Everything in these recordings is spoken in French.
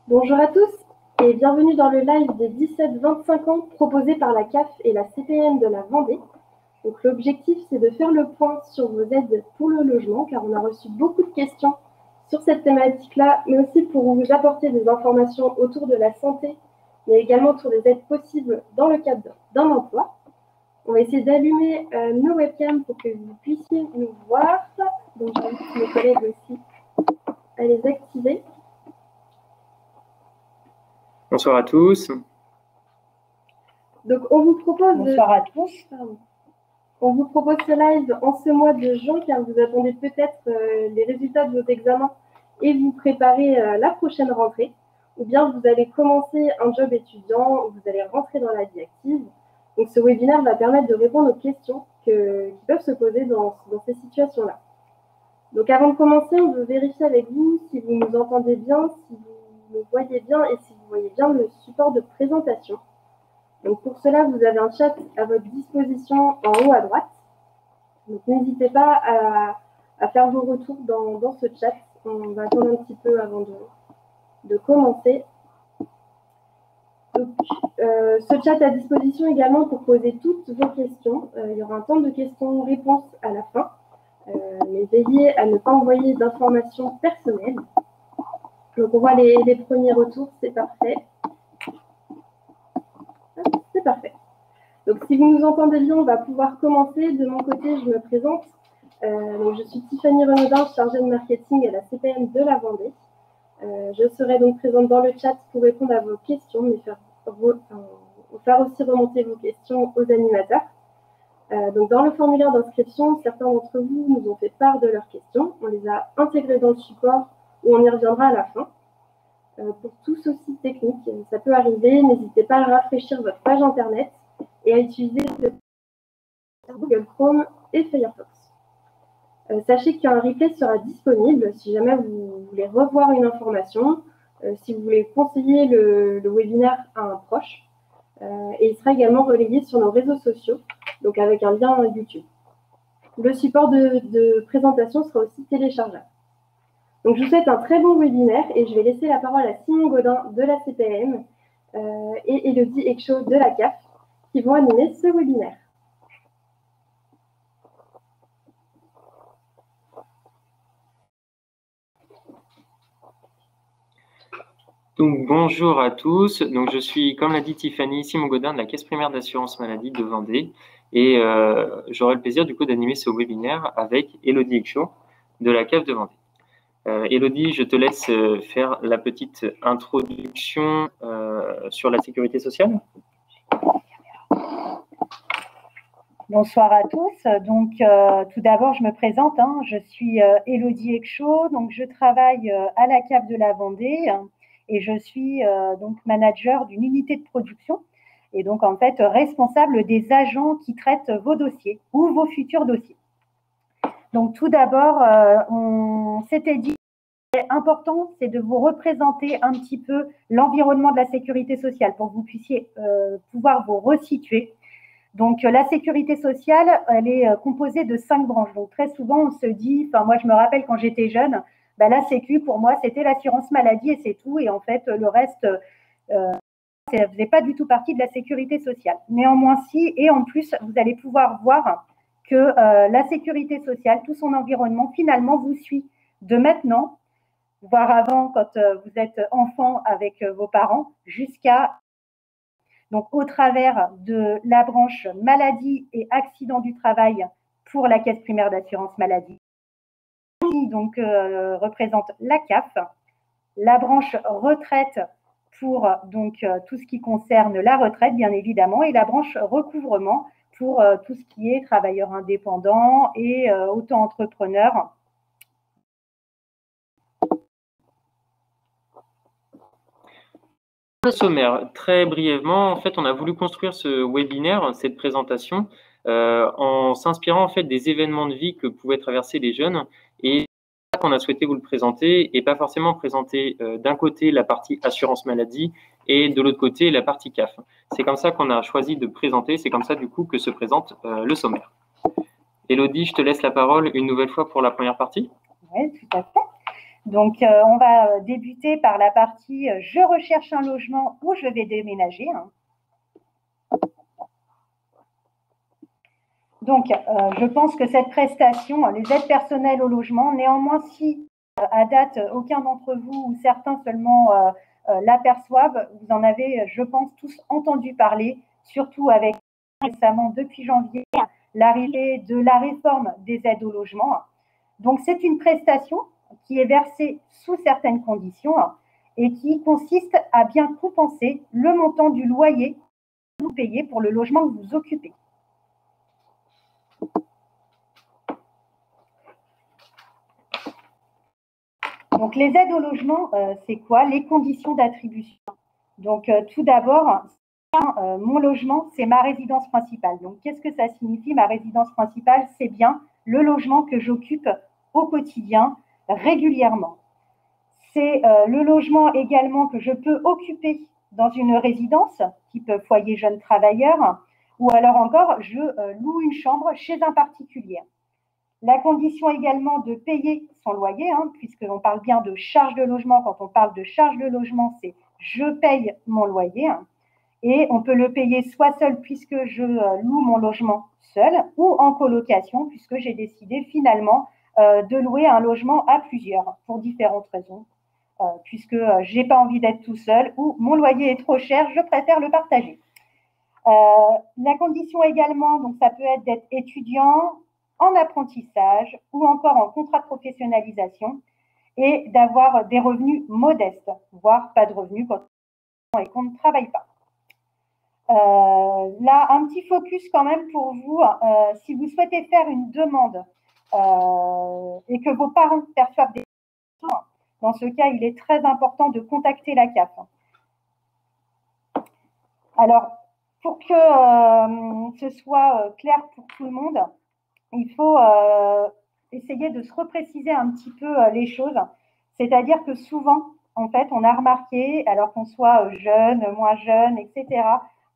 Bonjour à tous et bienvenue dans le live des 17-25 ans proposé par la CAF et la CPM de la Vendée. Donc l'objectif, c'est de faire le point sur vos aides pour le logement, car on a reçu beaucoup de questions sur cette thématique-là, mais aussi pour vous apporter des informations autour de la santé, mais également autour des aides possibles dans le cadre d'un emploi. On va essayer d'allumer nos webcams pour que vous puissiez nous voir. Donc j'invite mes collègues aussi à les activer. Bonsoir à tous. Donc on vous propose Bonsoir à tous. On vous propose ce live en ce mois de juin, car vous attendez peut-être les résultats de vos examens et vous préparez la prochaine rentrée, ou bien vous allez commencer un job étudiant, ou vous allez rentrer dans la vie active. Donc ce webinaire va permettre de répondre aux questions qui peuvent se poser dans ces situations-là. Donc avant de commencer, on veut vérifier avec vous si vous nous entendez bien, si vous nous voyez bien et si vous voyez bien le support de présentation. Donc pour cela, vous avez un chat à votre disposition en haut à droite. Donc n'hésitez pas à faire vos retours dans ce chat. On va attendre un petit peu avant de commencer. Donc, ce chat à disposition également pour poser toutes vos questions. Il y aura un temps de questions-réponses à la fin. Mais veillez à ne pas envoyer d'informations personnelles. Donc on voit les premiers retours, c'est parfait. C'est parfait. Donc, si vous nous entendez bien, on va pouvoir commencer. De mon côté, je me présente. Donc, je suis Tiffany Renaudin, chargée de marketing à la CPM de la Vendée. Je serai donc présente dans le chat pour répondre à vos questions, mais faire aussi remonter vos questions aux animateurs. Donc, dans le formulaire d'inscription, certains d'entre vous nous ont fait part de leurs questions. On les a intégrées dans le support où on y reviendra à la fin. Pour tout souci technique, ça peut arriver. N'hésitez pas à rafraîchir votre page Internet et à utiliser Google Chrome et Firefox. Sachez qu'un replay sera disponible si jamais vous voulez revoir une information, si vous voulez conseiller le webinaire à un proche. Et il sera également relayé sur nos réseaux sociaux, donc avec un lien YouTube. Le support de présentation sera aussi téléchargeable. Donc je vous souhaite un très bon webinaire et je vais laisser la parole à Simon Godin de la CPM et Elodie Ekcho de la CAF qui vont animer ce webinaire. Donc bonjour à tous. Donc je suis, comme l'a dit Tiffany, Simon Godin de la Caisse primaire d'assurance maladie de Vendée et j'aurai le plaisir du coup d'animer ce webinaire avec Elodie Ekcho de la CAF de Vendée. Elodie, je te laisse faire la petite introduction sur la sécurité sociale. Bonsoir à tous. Donc, tout d'abord, je me présente. Je suis Elodie Ekcho. Donc, je travaille à la CAF de la Vendée et je suis donc manager d'une unité de production et donc en fait responsable des agents qui traitent vos dossiers ou vos futurs dossiers. Donc, tout d'abord, on s'était dit important, c'est de vous représenter un petit peu l'environnement de la sécurité sociale pour que vous puissiez pouvoir vous resituer. Donc, la sécurité sociale, elle est composée de 5 branches. Donc, très souvent, on se dit, enfin, moi, je me rappelle quand j'étais jeune, la sécu, pour moi, c'était l'assurance maladie et c'est tout. Et en fait, le reste, ça ne faisait pas du tout partie de la sécurité sociale. Néanmoins, si, et en plus, vous allez pouvoir voir que la sécurité sociale, tout son environnement, finalement, vous suit de maintenant, voire avant, quand vous êtes enfant avec vos parents, jusqu'à donc au travers de la branche maladie et accident du travail pour la Caisse primaire d'assurance maladie, qui donc représente la CAF, la branche retraite pour donc tout ce qui concerne la retraite bien évidemment, et la branche recouvrement pour tout ce qui est travailleurs indépendants et auto-entrepreneurs. Sommaire, très brièvement, en fait, on a voulu construire ce webinaire, cette présentation, en s'inspirant en fait des événements de vie que pouvaient traverser les jeunes, et c'est ça qu'on a souhaité vous le présenter, et pas forcément présenter d'un côté la partie assurance maladie et de l'autre côté la partie CAF. C'est comme ça qu'on a choisi de présenter, c'est comme ça du coup que se présente le sommaire. Elodie, je te laisse la parole une nouvelle fois pour la première partie. Oui, tout à fait. Donc, on va débuter par la partie « Je recherche un logement où je vais déménager ». Donc, je pense que cette prestation, les aides personnelles au logement, néanmoins, si à date, aucun d'entre vous ou certains seulement l'aperçoivent, vous en avez, je pense, tous entendu parler, surtout avec récemment, depuis janvier, l'arrivée de la réforme des aides au logement. Donc, c'est une prestation qui est versée sous certaines conditions et qui consiste à bien compenser le montant du loyer que vous payez pour le logement que vous occupez. Donc, les aides au logement, c'est quoi? Les conditions d'attribution. Donc, tout d'abord, mon logement, c'est ma résidence principale. Donc, qu'est-ce que ça signifie, ma résidence principale? C'est bien le logement que j'occupe au quotidien, régulièrement. C'est le logement également que je peux occuper dans une résidence, type foyer jeune travailleur, ou alors encore, je loue une chambre chez un particulier. La condition également de payer son loyer, puisqu'on parle bien de charge de logement. Quand on parle de charge de logement, c'est je paye mon loyer. Et on peut le payer soit seul puisque je loue mon logement seul, ou en colocation puisque j'ai décidé finalement de louer un logement à plusieurs pour différentes raisons. Puisque je n'ai pas envie d'être tout seul ou mon loyer est trop cher, je préfère le partager. La condition également, donc ça peut être d'être étudiant, en apprentissage ou encore en contrat de professionnalisation et d'avoir des revenus modestes, voire pas de revenus quand on ne travaille pas. Là, un petit focus quand même pour vous. Si vous souhaitez faire une demande et que vos parents perçoivent des retours, dans ce cas, il est très important de contacter la CAF. Alors, pour que ce soit clair pour tout le monde, il faut essayer de se repréciser un petit peu les choses. C'est-à-dire que souvent, en fait, on a remarqué, alors qu'on soit jeune, moins jeune, etc.,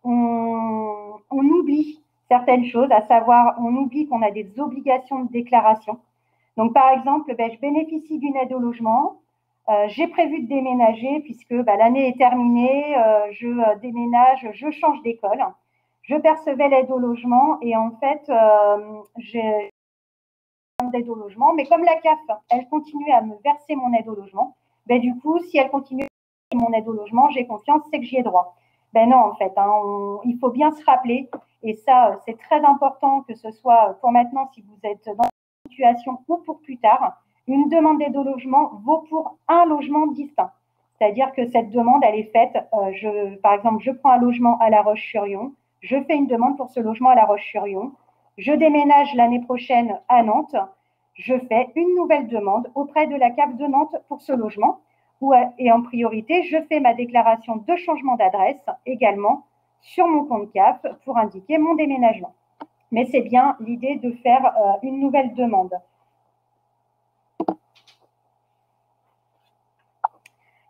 on oublie certaines choses, à savoir, on oublie qu'on a des obligations de déclaration. Donc, par exemple, je bénéficie d'une aide au logement, j'ai prévu de déménager puisque l'année est terminée, je déménage, je change d'école, je percevais l'aide au logement et en fait, j'ai d'aide au logement, mais comme la CAF, elle continue à me verser mon aide au logement, du coup, si elle continue à verser mon aide au logement, j'ai confiance, c'est que j'y ai droit. Non, en fait, il faut bien se rappeler, et ça, c'est très important que ce soit pour maintenant, si vous êtes dans une situation ou pour plus tard, une demande d'aide au logement vaut pour un logement distinct. C'est-à-dire que cette demande, elle est faite, par exemple, je prends un logement à La Roche-sur-Yon, je fais une demande pour ce logement à La Roche-sur-Yon, je déménage l'année prochaine à Nantes, je fais une nouvelle demande auprès de la CAF de Nantes pour ce logement et en priorité, je fais ma déclaration de changement d'adresse également sur mon compte CAF pour indiquer mon déménagement. Mais c'est bien l'idée de faire une nouvelle demande.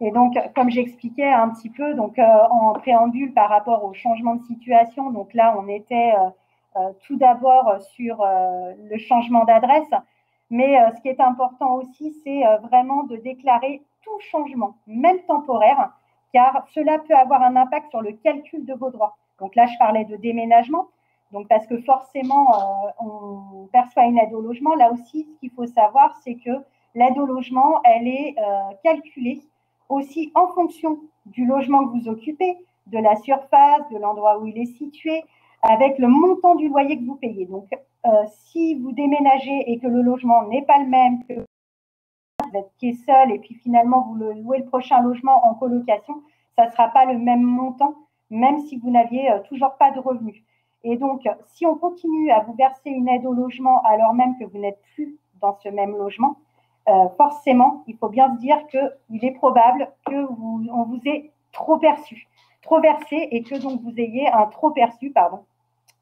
Et donc, comme j'expliquais un petit peu donc, en préambule par rapport au changement de situation, donc là, on était tout d'abord sur le changement d'adresse, mais ce qui est important aussi, c'est vraiment de déclarer tout changement, même temporaire, car cela peut avoir un impact sur le calcul de vos droits. Donc là, je parlais de déménagement, donc parce que forcément, on perçoit une aide au logement. Là aussi, ce qu'il faut savoir, c'est que l'aide au logement, elle est calculée aussi en fonction du logement que vous occupez, de la surface, de l'endroit où il est situé, avec le montant du loyer que vous payez. Donc, si vous déménagez et que le logement n'est pas le même, que vous êtes seul et puis finalement vous louez le prochain logement en colocation, ça ne sera pas le même montant, même si vous n'aviez toujours pas de revenus. Et donc, si on continue à vous verser une aide au logement alors même que vous n'êtes plus dans ce même logement, forcément, il faut bien se dire qu'il est probable qu'on vous ait trop versé et que donc vous ayez un trop perçu, pardon,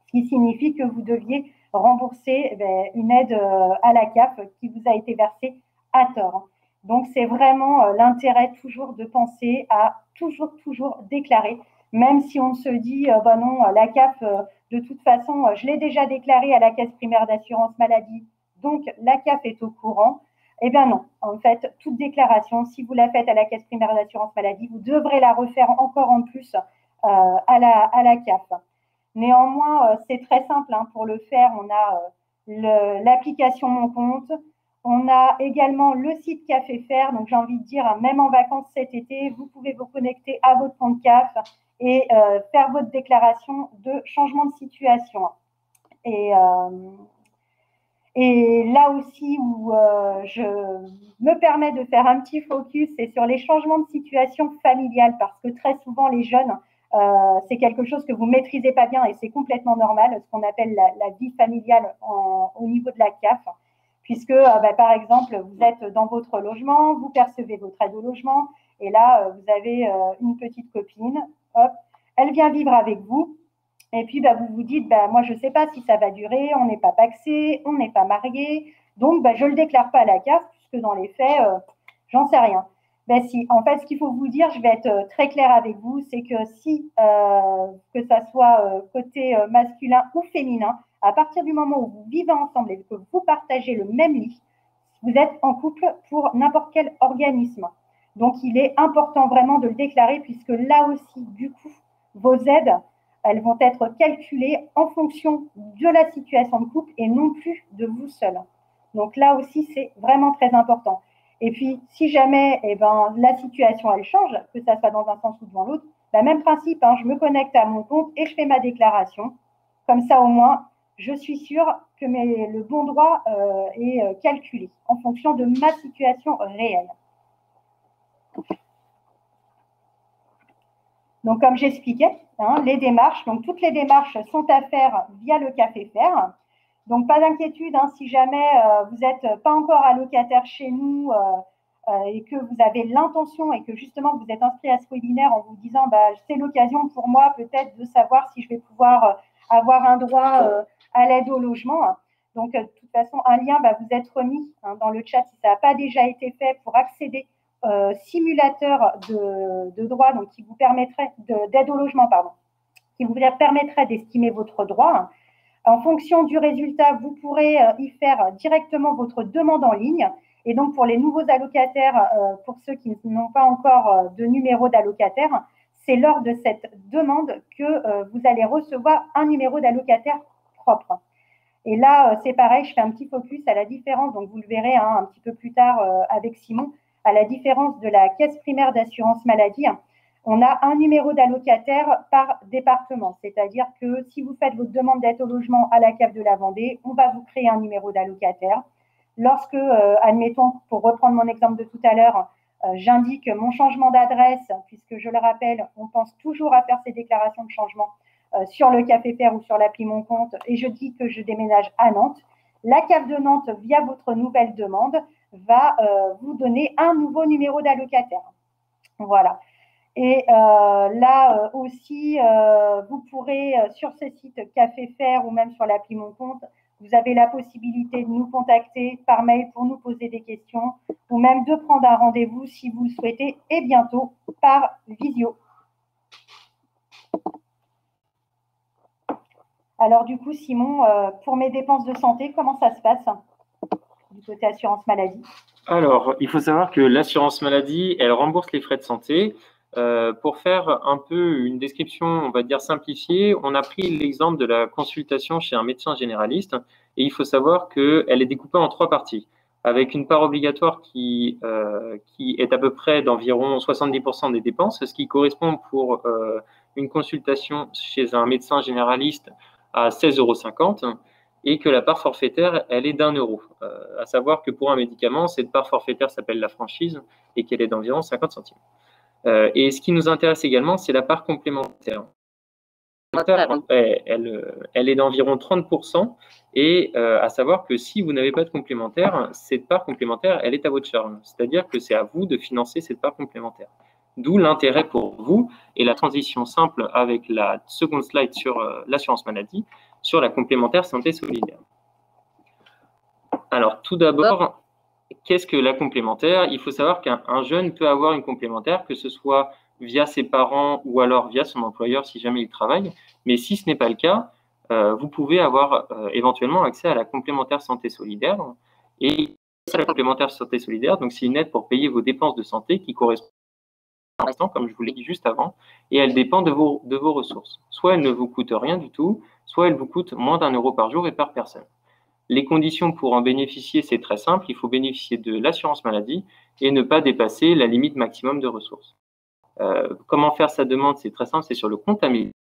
ce qui signifie que vous deviez rembourser une aide à la CAF qui vous a été versée à tort. Donc, c'est vraiment l'intérêt toujours de penser à toujours déclarer, même si on se dit, non, la CAF, de toute façon, je l'ai déjà déclaré à la caisse primaire d'assurance maladie, donc la CAF est au courant. Eh bien non, en fait, toute déclaration, si vous la faites à la caisse primaire d'assurance maladie, vous devrez la refaire encore en plus à la CAF. Néanmoins, c'est très simple, hein, pour le faire, on a l'application Mon Compte, on a également le site Café Faire, donc j'ai envie de dire, même en vacances cet été, vous pouvez vous connecter à votre compte CAF et faire votre déclaration de changement de situation. Et là aussi où je me permets de faire un petit focus, c'est sur les changements de situation familiale, parce que très souvent les jeunes, c'est quelque chose que vous ne maîtrisez pas bien et c'est complètement normal, ce qu'on appelle la vie familiale au niveau de la CAF, puisque par exemple, vous êtes dans votre logement, vous percevez votre aide au logement, et là, vous avez une petite copine, hop, elle vient vivre avec vous. Et puis, vous vous dites, moi, je ne sais pas si ça va durer, on n'est pas pacsé, on n'est pas marié, donc je ne le déclare pas à la CAF, puisque dans les faits, j'en sais rien. Si, en fait, ce qu'il faut vous dire, je vais être très claire avec vous, c'est que si, que ça soit côté masculin ou féminin, à partir du moment où vous vivez ensemble et que vous partagez le même lit, vous êtes en couple pour n'importe quel organisme. Donc, il est important vraiment de le déclarer, puisque là aussi, du coup, vos aides, elles vont être calculées en fonction de la situation de couple et non plus de vous seul. Donc là aussi, c'est vraiment très important. Et puis, si jamais la situation, elle change, que ça soit dans un sens ou dans l'autre, même principe, hein, je me connecte à mon compte et je fais ma déclaration. Comme ça, au moins, je suis sûre que le bon droit est calculé en fonction de ma situation réelle. Donc, comme j'expliquais, hein, les démarches, donc toutes les démarches sont à faire via le Café Faire. Donc, pas d'inquiétude, hein, si jamais vous n'êtes pas encore allocataire chez nous et que vous avez l'intention et que justement vous êtes inscrit à ce webinaire en vous disant c'est l'occasion pour moi peut-être de savoir si je vais pouvoir avoir un droit à l'aide au logement. Donc, de toute façon, un lien va vous être remis dans le chat si ça n'a pas déjà été fait pour accéder simulateur de droit, donc qui vous permettrait d'aide au logement, pardon, qui vous permettrait d'estimer votre droit. En fonction du résultat, vous pourrez y faire directement votre demande en ligne. Et donc, pour les nouveaux allocataires, pour ceux qui n'ont pas encore de numéro d'allocataire, c'est lors de cette demande que vous allez recevoir un numéro d'allocataire propre. Et là, c'est pareil, je fais un petit focus à la différence, donc vous le verrez un petit peu plus tard avec Simon, à la différence de la caisse primaire d'assurance maladie. On a un numéro d'allocataire par département, c'est-à-dire que si vous faites votre demande d'aide au logement à la CAF de la Vendée, on va vous créer un numéro d'allocataire. Lorsque, admettons, pour reprendre mon exemple de tout à l'heure, j'indique mon changement d'adresse, puisque je le rappelle, on pense toujours à faire ces déclarations de changement sur le Café Faire ou sur l'appli Mon Compte, et je dis que je déménage à Nantes, la CAF de Nantes, via votre nouvelle demande, va vous donner un nouveau numéro d'allocataire. Voilà. Et là aussi, vous pourrez, sur ce site Café Faire ou même sur l'appli Mon Compte, vous avez la possibilité de nous contacter par mail pour nous poser des questions ou même de prendre un rendez-vous si vous le souhaitez, et bientôt par visio. Alors du coup, Simon, pour mes dépenses de santé, comment ça se passe du côté assurance maladie? Alors, il faut savoir que l'assurance maladie, elle rembourse les frais de santé. Pour faire un peu une description, on va dire simplifiée, on a pris l'exemple de la consultation chez un médecin généraliste et il faut savoir qu'elle est découpée en 3 parties, avec une part obligatoire qui est à peu près d'environ 70% des dépenses, ce qui correspond pour une consultation chez un médecin généraliste à 16,50 € et que la part forfaitaire, elle est d'1 €. À savoir que pour un médicament, cette part forfaitaire s'appelle la franchise et qu'elle est d'environ 50 centimes. Et ce qui nous intéresse également, c'est la part complémentaire. Elle est d'environ 30% et à savoir que si vous n'avez pas de complémentaire, cette part complémentaire, elle est à votre charge. C'est-à-dire que c'est à vous de financer cette part complémentaire. D'où l'intérêt pour vous et la transition simple avec la seconde slide sur l'assurance maladie, sur la complémentaire santé solidaire. Alors, tout d'abord, qu'est-ce que la complémentaire? Il faut savoir qu'un jeune peut avoir une complémentaire, que ce soit via ses parents ou alors via son employeur si jamais il travaille. Mais si ce n'est pas le cas, vous pouvez avoir éventuellement accès à la complémentaire santé solidaire. Et la complémentaire santé solidaire, donc c'est une aide pour payer vos dépenses de santé qui correspond à l'instant, comme je vous l'ai dit juste avant, et elle dépend de vos ressources. Soit elle ne vous coûte rien du tout, soit elle vous coûte moins d'1 € par jour et par personne. Les conditions pour en bénéficier, c'est très simple, il faut bénéficier de l'assurance maladie et ne pas dépasser la limite maximum de ressources. Comment faire sa demande? C'est très simple, c'est sur le compte Amélie.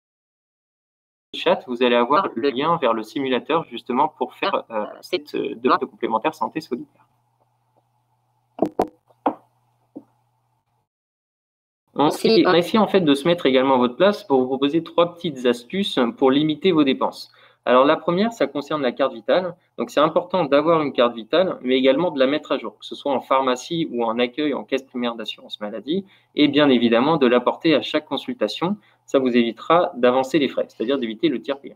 Chat, vous allez avoir le lien vers le simulateur justement pour faire cette demande de complémentaire santé solidaire. On a essayé en fait de se mettre également à votre place pour vous proposer 3 petites astuces pour limiter vos dépenses. Alors la première, ça concerne la carte vitale. Donc c'est important d'avoir une carte vitale, mais également de la mettre à jour, que ce soit en pharmacie ou en accueil en caisse primaire d'assurance maladie, et bien évidemment de l'apporter à chaque consultation. Ça vous évitera d'avancer les frais, c'est-à-dire d'éviter le tiers payant.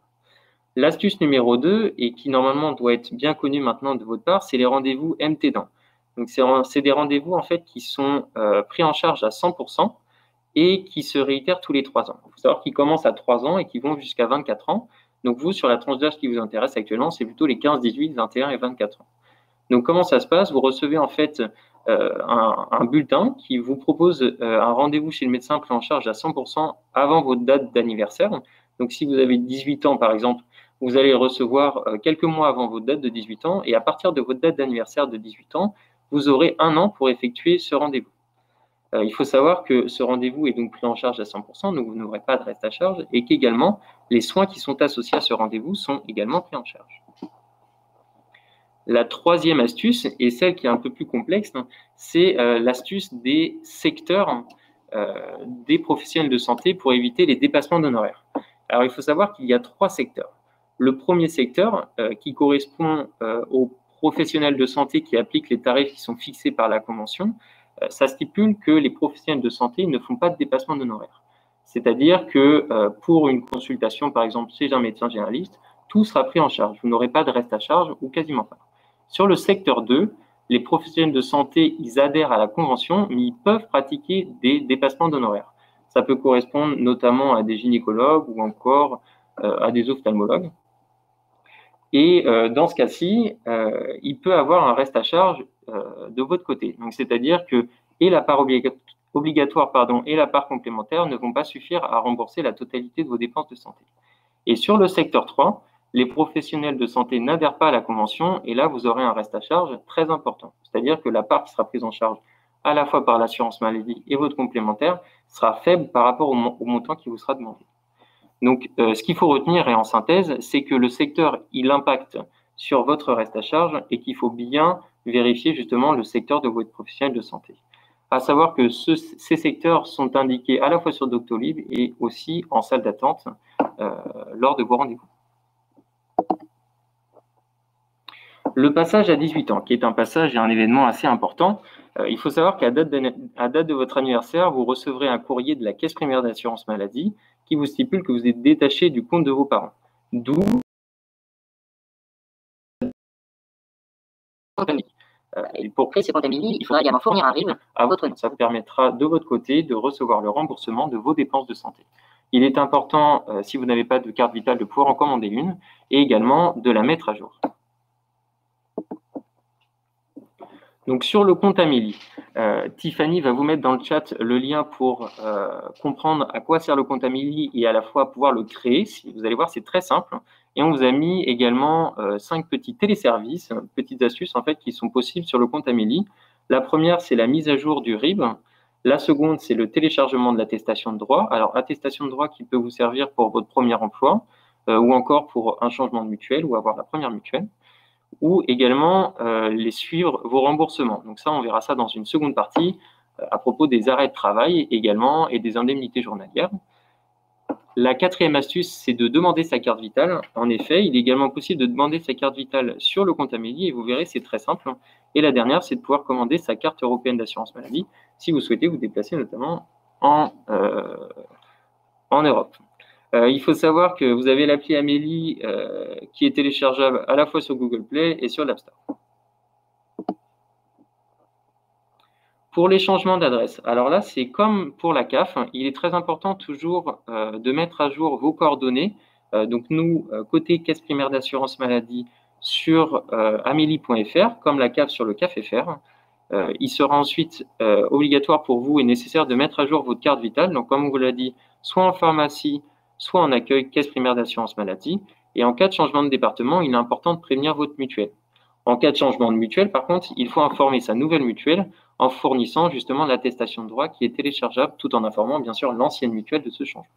L'astuce numéro 2, et qui normalement doit être bien connue maintenant de votre part, c'est les rendez-vous MT-Dents. Donc c'est des rendez-vous en fait qui sont pris en charge à 100% et qui se réitèrent tous les 3 ans. Il faut savoir qu'ils commencent à 3 ans et qui vont jusqu'à 24 ans. Donc vous, sur la tranche d'âge qui vous intéresse actuellement, c'est plutôt les 15, 18, 21 et 24 ans. Donc comment ça se passe? Vous recevez en fait un bulletin qui vous propose un rendez-vous chez le médecin pris en charge à 100% avant votre date d'anniversaire. Donc si vous avez 18 ans par exemple, vous allez recevoir quelques mois avant votre date de 18 ans et à partir de votre date d'anniversaire de 18 ans, vous aurez 1 an pour effectuer ce rendez-vous. Il faut savoir que ce rendez-vous est donc pris en charge à 100%, donc vous n'aurez pas de reste à charge, et qu'également, les soins qui sont associés à ce rendez-vous sont également pris en charge. La troisième astuce, et celle qui est un peu plus complexe, c'est l'astuce des secteurs des professionnels de santé pour éviter les dépassements d'honoraires. Alors, il faut savoir qu'il y a 3 secteurs. Le premier secteur, qui correspond aux professionnels de santé qui appliquent les tarifs qui sont fixés par la Convention, ça stipule que les professionnels de santé ne font pas de dépassement d'honoraires. C'est-à-dire que pour une consultation, par exemple, chez un médecin généraliste, tout sera pris en charge. Vous n'aurez pas de reste à charge ou quasiment pas. Sur le secteur 2, les professionnels de santé, ils adhèrent à la Convention, mais ils peuvent pratiquer des dépassements d'honoraires. Ça peut correspondre notamment à des gynécologues ou encore à des ophtalmologues. Et dans ce cas-ci, il peut avoir un reste à charge de votre côté. Donc, c'est-à-dire que et la part obligatoire et la part complémentaire ne vont pas suffire à rembourser la totalité de vos dépenses de santé. Et sur le secteur 3, les professionnels de santé n'adhèrent pas à la Convention et là, vous aurez un reste à charge très important. C'est-à-dire que la part qui sera prise en charge à la fois par l'assurance maladie et votre complémentaire sera faible par rapport au montant qui vous sera demandé. Donc, ce qu'il faut retenir, et en synthèse, c'est que le secteur, il impacte sur votre reste à charge et qu'il faut bien vérifier justement le secteur de votre professionnel de santé. À savoir que ces secteurs sont indiqués à la fois sur Doctolib et aussi en salle d'attente lors de vos rendez-vous. Le passage à 18 ans, qui est un passage et un événement assez important, il faut savoir qu'à date de votre anniversaire, vous recevrez un courrier de la Caisse primaire d'assurance maladie qui vous stipule que vous êtes détaché du compte de vos parents. D'où pour créer ce compte Amélie, il faudra également fournir un RIB à votre nom. Ça vous permettra de votre côté de recevoir le remboursement de vos dépenses de santé. Il est important, si vous n'avez pas de carte vitale, de pouvoir en commander une et également de la mettre à jour. Donc sur le compte Amélie, Tiffany va vous mettre dans le chat le lien pour comprendre à quoi sert le compte Amélie et à la fois pouvoir le créer. Vous allez voir, c'est très simple. Et on vous a mis également 5 petits téléservices, petites astuces en fait qui sont possibles sur le compte Amélie. La première, c'est la mise à jour du RIB. La seconde, c'est le téléchargement de l'attestation de droit. Alors, attestation de droit qui peut vous servir pour votre premier emploi ou encore pour un changement de mutuelle ou avoir la première mutuelle. Ou également les suivre vos remboursements. Donc ça, on verra ça dans une seconde partie à propos des arrêts de travail également et des indemnités journalières. La 4e astuce, c'est de demander sa carte vitale. En effet, il est également possible de demander sa carte vitale sur le compte Amélie et vous verrez, c'est très simple. Et la dernière, c'est de pouvoir commander sa carte européenne d'assurance maladie si vous souhaitez vous déplacer notamment en Europe. Il faut savoir que vous avez l'appli Amélie qui est téléchargeable à la fois sur Google Play et sur l'App Store. Pour les changements d'adresse, alors là, c'est comme pour la CAF, il est très important toujours de mettre à jour vos coordonnées. Donc nous, côté caisse primaire d'assurance maladie, sur amélie.fr, comme la CAF sur le CAF.fr. Il sera ensuite obligatoire pour vous et nécessaire de mettre à jour votre carte vitale. Donc, comme on vous l'a dit, soit en pharmacie, soit en accueil caisse primaire d'assurance maladie. Et en cas de changement de département, il est important de prévenir votre mutuelle. En cas de changement de mutuelle, par contre, il faut informer sa nouvelle mutuelle en fournissant justement l'attestation de droit qui est téléchargeable, tout en informant bien sûr l'ancienne mutuelle de ce changement.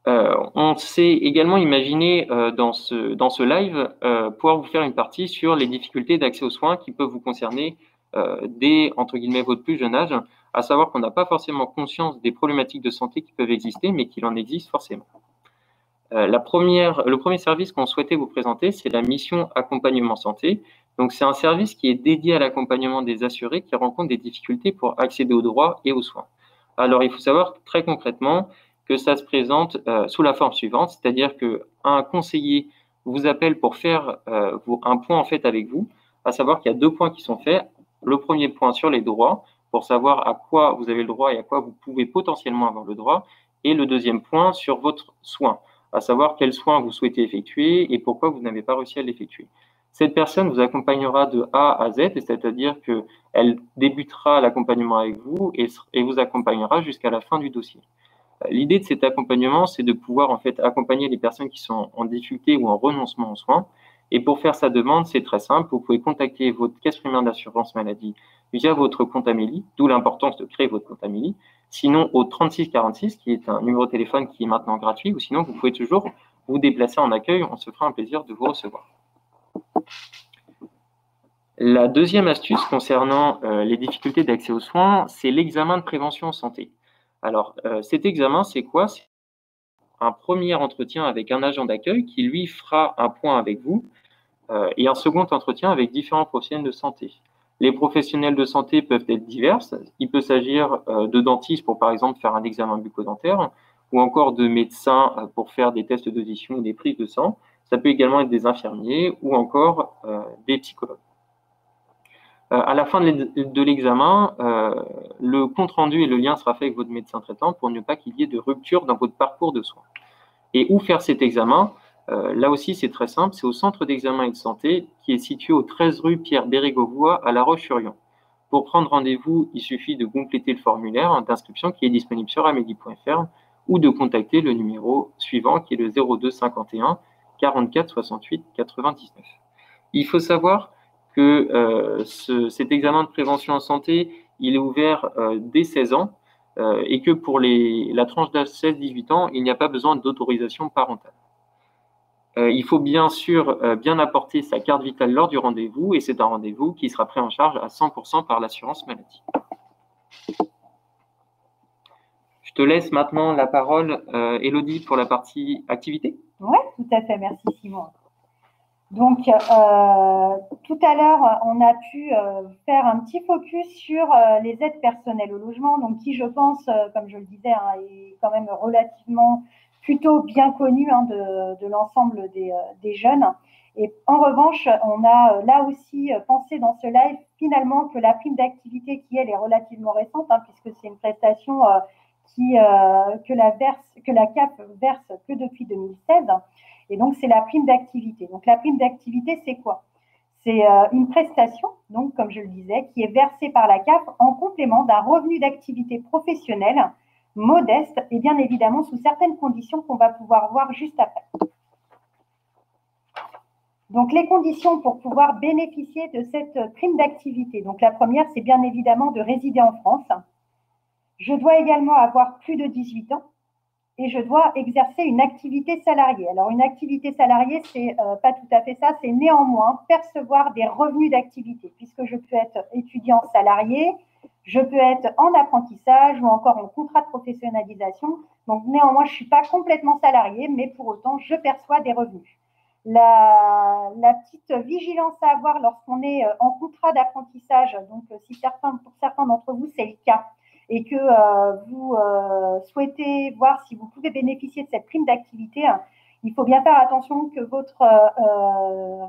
On s'est également imaginé dans ce live pouvoir vous faire une partie sur les difficultés d'accès aux soins qui peuvent vous concerner dès, entre guillemets, votre plus jeune âge, à savoir qu'on n'a pas forcément conscience des problématiques de santé qui peuvent exister, mais qu'il en existe forcément. Le premier service qu'on souhaitait vous présenter, c'est la mission accompagnement santé. Donc, c'est un service qui est dédié à l'accompagnement des assurés qui rencontrent des difficultés pour accéder aux droits et aux soins. Alors, il faut savoir très concrètement que ça se présente sous la forme suivante, c'est-à-dire qu'un conseiller vous appelle pour faire un point en fait avec vous, à savoir qu'il y a 2 points qui sont faits. Le premier point sur les droits, pour savoir à quoi vous avez le droit et à quoi vous pouvez potentiellement avoir le droit, et le deuxième point sur votre soin, à savoir quels soins vous souhaitez effectuer et pourquoi vous n'avez pas réussi à l'effectuer. Cette personne vous accompagnera de A à Z, c'est-à-dire qu'elle débutera l'accompagnement avec vous et vous accompagnera jusqu'à la fin du dossier. L'idée de cet accompagnement, c'est de pouvoir en fait accompagner les personnes qui sont en difficulté ou en renoncement aux soins. Et pour faire sa demande, c'est très simple. Vous pouvez contacter votre caisse primaire d'assurance maladie via votre compte Amélie, d'où l'importance de créer votre compte Amélie. Sinon, au 3646, qui est un numéro de téléphone qui est maintenant gratuit, ou sinon, vous pouvez toujours vous déplacer en accueil. On se fera un plaisir de vous recevoir. La deuxième astuce concernant les difficultés d'accès aux soins, c'est l'examen de prévention en santé. Alors, cet examen, c'est quoi? C'est un premier entretien avec un agent d'accueil qui, lui, fera un point avec vous et un second entretien avec différents professionnels de santé. Les professionnels de santé peuvent être divers. Il peut s'agir de dentistes pour, par exemple, faire un examen bucco-dentaire ou encore de médecins pour faire des tests d'audition ou des prises de sang. Ça peut également être des infirmiers ou encore des psychologues. À la fin de l'examen, le compte-rendu et le lien sera fait avec votre médecin traitant pour ne pas qu'il y ait de rupture dans votre parcours de soins. Et où faire cet examen? Là aussi, c'est très simple, c'est au centre d'examen et de santé qui est situé au 13 rue Pierre Bérégovoy à La Roche-sur-Yon. Pour prendre rendez-vous, il suffit de compléter le formulaire d'inscription qui est disponible sur amélie.fr ou de contacter le numéro suivant qui est le 02 51 44 68 99. Il faut savoir que cet examen de prévention en santé, il est ouvert dès 16 ans et que pour la tranche d'âge 16-18 ans, il n'y a pas besoin d'autorisation parentale. Il faut bien sûr bien apporter sa carte vitale lors du rendez-vous et c'est un rendez-vous qui sera pris en charge à 100% par l'assurance maladie. Je te laisse maintenant la parole, Élodie, pour la partie activité. Oui, tout à fait. Merci, Simon. Donc, tout à l'heure, on a pu faire un petit focus sur les aides personnelles au logement, donc qui, je pense, comme je le disais, est quand même relativement plutôt bien connu de l'ensemble des jeunes. Et en revanche, on a là aussi pensé dans ce live finalement que la prime d'activité qui, elle, est relativement récente, puisque c'est une prestation que la CAF verse que depuis 2016. Et donc, c'est la prime d'activité. Donc, la prime d'activité, c'est quoi? C'est une prestation, donc, comme je le disais, qui est versée par la CAF en complément d'un revenu d'activité professionnelle modeste et bien évidemment sous certaines conditions qu'on va pouvoir voir juste après. Donc, les conditions pour pouvoir bénéficier de cette prime d'activité. Donc, la première, c'est bien évidemment de résider en France. Je dois également avoir plus de 18 ans. Et je dois exercer une activité salariée. Alors, une activité salariée, c'est pas tout à fait ça, c'est néanmoins percevoir des revenus d'activité, puisque je peux être étudiant salarié, je peux être en apprentissage ou encore en contrat de professionnalisation. Donc, néanmoins, je ne suis pas complètement salarié, mais pour autant, je perçois des revenus. La petite vigilance à avoir lorsqu'on est en contrat d'apprentissage, donc pour certains d'entre vous, c'est le cas, et que vous souhaitez voir si vous pouvez bénéficier de cette prime d'activité, il faut bien faire attention que votre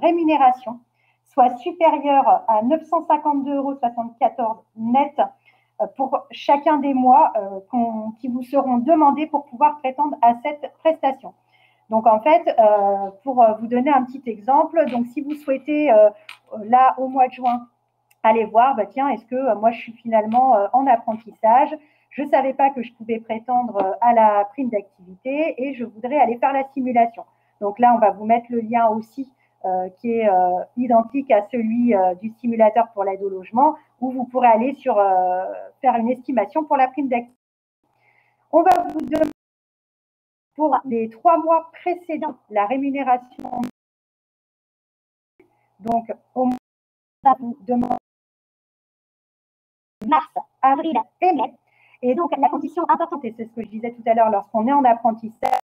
rémunération soit supérieure à 952,74 € net pour chacun des mois qui vous seront demandés pour pouvoir prétendre à cette prestation. Donc, en fait, pour vous donner un petit exemple, donc si vous souhaitez, là, au mois de juin, aller voir, bah, tiens, est-ce que moi, je suis finalement en apprentissage, je ne savais pas que je pouvais prétendre à la prime d'activité et je voudrais aller faire la simulation. Donc là, on va vous mettre le lien aussi qui est identique à celui du simulateur pour l'aide au logement, où vous pourrez aller faire une estimation pour la prime d'activité. On va vous demander pour les 3 mois précédents la rémunération. Donc, on va vous demander mars, avril et mai. Et donc, la condition importante, et c'est ce que je disais tout à l'heure, lorsqu'on est en apprentissage,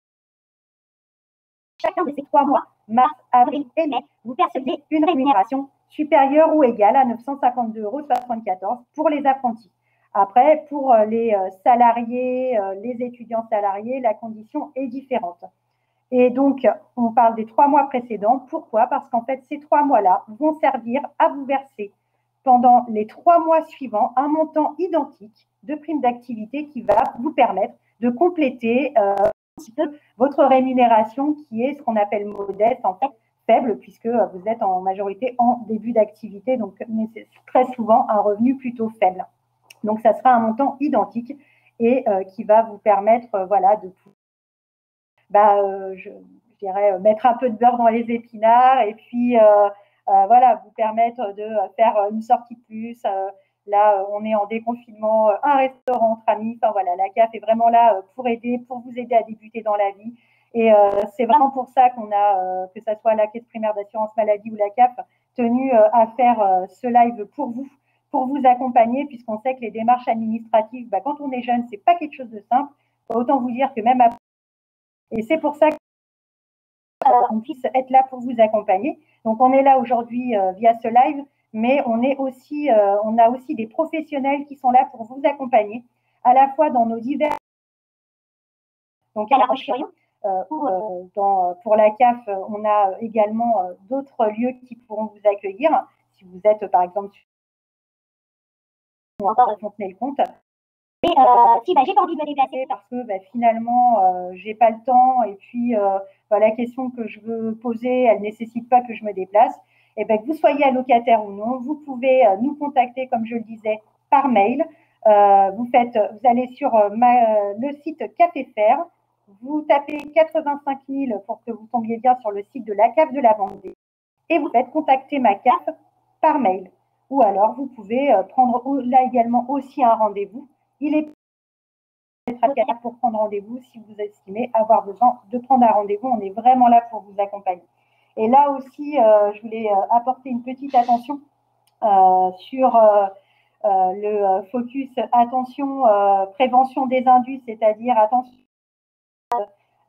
chacun de ces 3 mois, mars, avril et mai, vous percevez une rémunération supérieure ou égale à 952,74 € pour les apprentis. Après, pour les salariés, les étudiants salariés, la condition est différente. Et donc, on parle des 3 mois précédents. Pourquoi? Parce qu'en fait, ces 3 mois-là vont servir à vous verser pendant les 3 mois suivants un montant identique de prime d'activité qui va vous permettre de compléter un petit peu votre rémunération qui est ce qu'on appelle modeste, en fait faible, puisque vous êtes en majorité en début d'activité, donc c'est très souvent un revenu plutôt faible. Donc, ça sera un montant identique et qui va vous permettre voilà, de je dirais, mettre un peu de beurre dans les épinards et puis voilà, vous permettre de faire une sortie plus. Là, on est en déconfinement, un restaurant entre amis. Enfin voilà, la CAF est vraiment là pour vous aider à débuter dans la vie. Et c'est vraiment pour ça qu'on a, que ce soit la Caisse primaire d'assurance maladie ou la CAF, tenu à faire ce live pour vous accompagner, puisqu'on sait que les démarches administratives, quand on est jeune, c'est pas quelque chose de simple. Autant vous dire que même après, et c'est pour ça qu'on puisse être là pour vous accompagner. Donc, on est là aujourd'hui via ce live, mais on a aussi des professionnels qui sont là pour vous accompagner, à la fois dans nos divers. Donc, à La Roche-sur-Yon, pour la CAF, on a également d'autres lieux qui pourront vous accueillir. Si vous êtes, par exemple, ou encore à Fontenay-le-Comte. Et si j'ai pas envie de me déplacer parce que finalement, j'ai pas le temps et puis la question que je veux poser, elle nécessite pas que je me déplace, et que vous soyez allocataire ou non, vous pouvez nous contacter, comme je le disais, par mail. Vous allez sur le site CAFEFR, vous tapez 85 000 pour que vous tombiez bien sur le site de la CAF de la Vendée et vous faites contacter ma CAF par mail. Ou alors, vous pouvez prendre là également aussi un rendez-vous. Il est pour prendre rendez-vous si vous estimez avoir besoin de prendre un rendez-vous. On est vraiment là pour vous accompagner. Et là aussi, je voulais apporter une petite attention sur le focus attention prévention des indus, c'est-à-dire attention.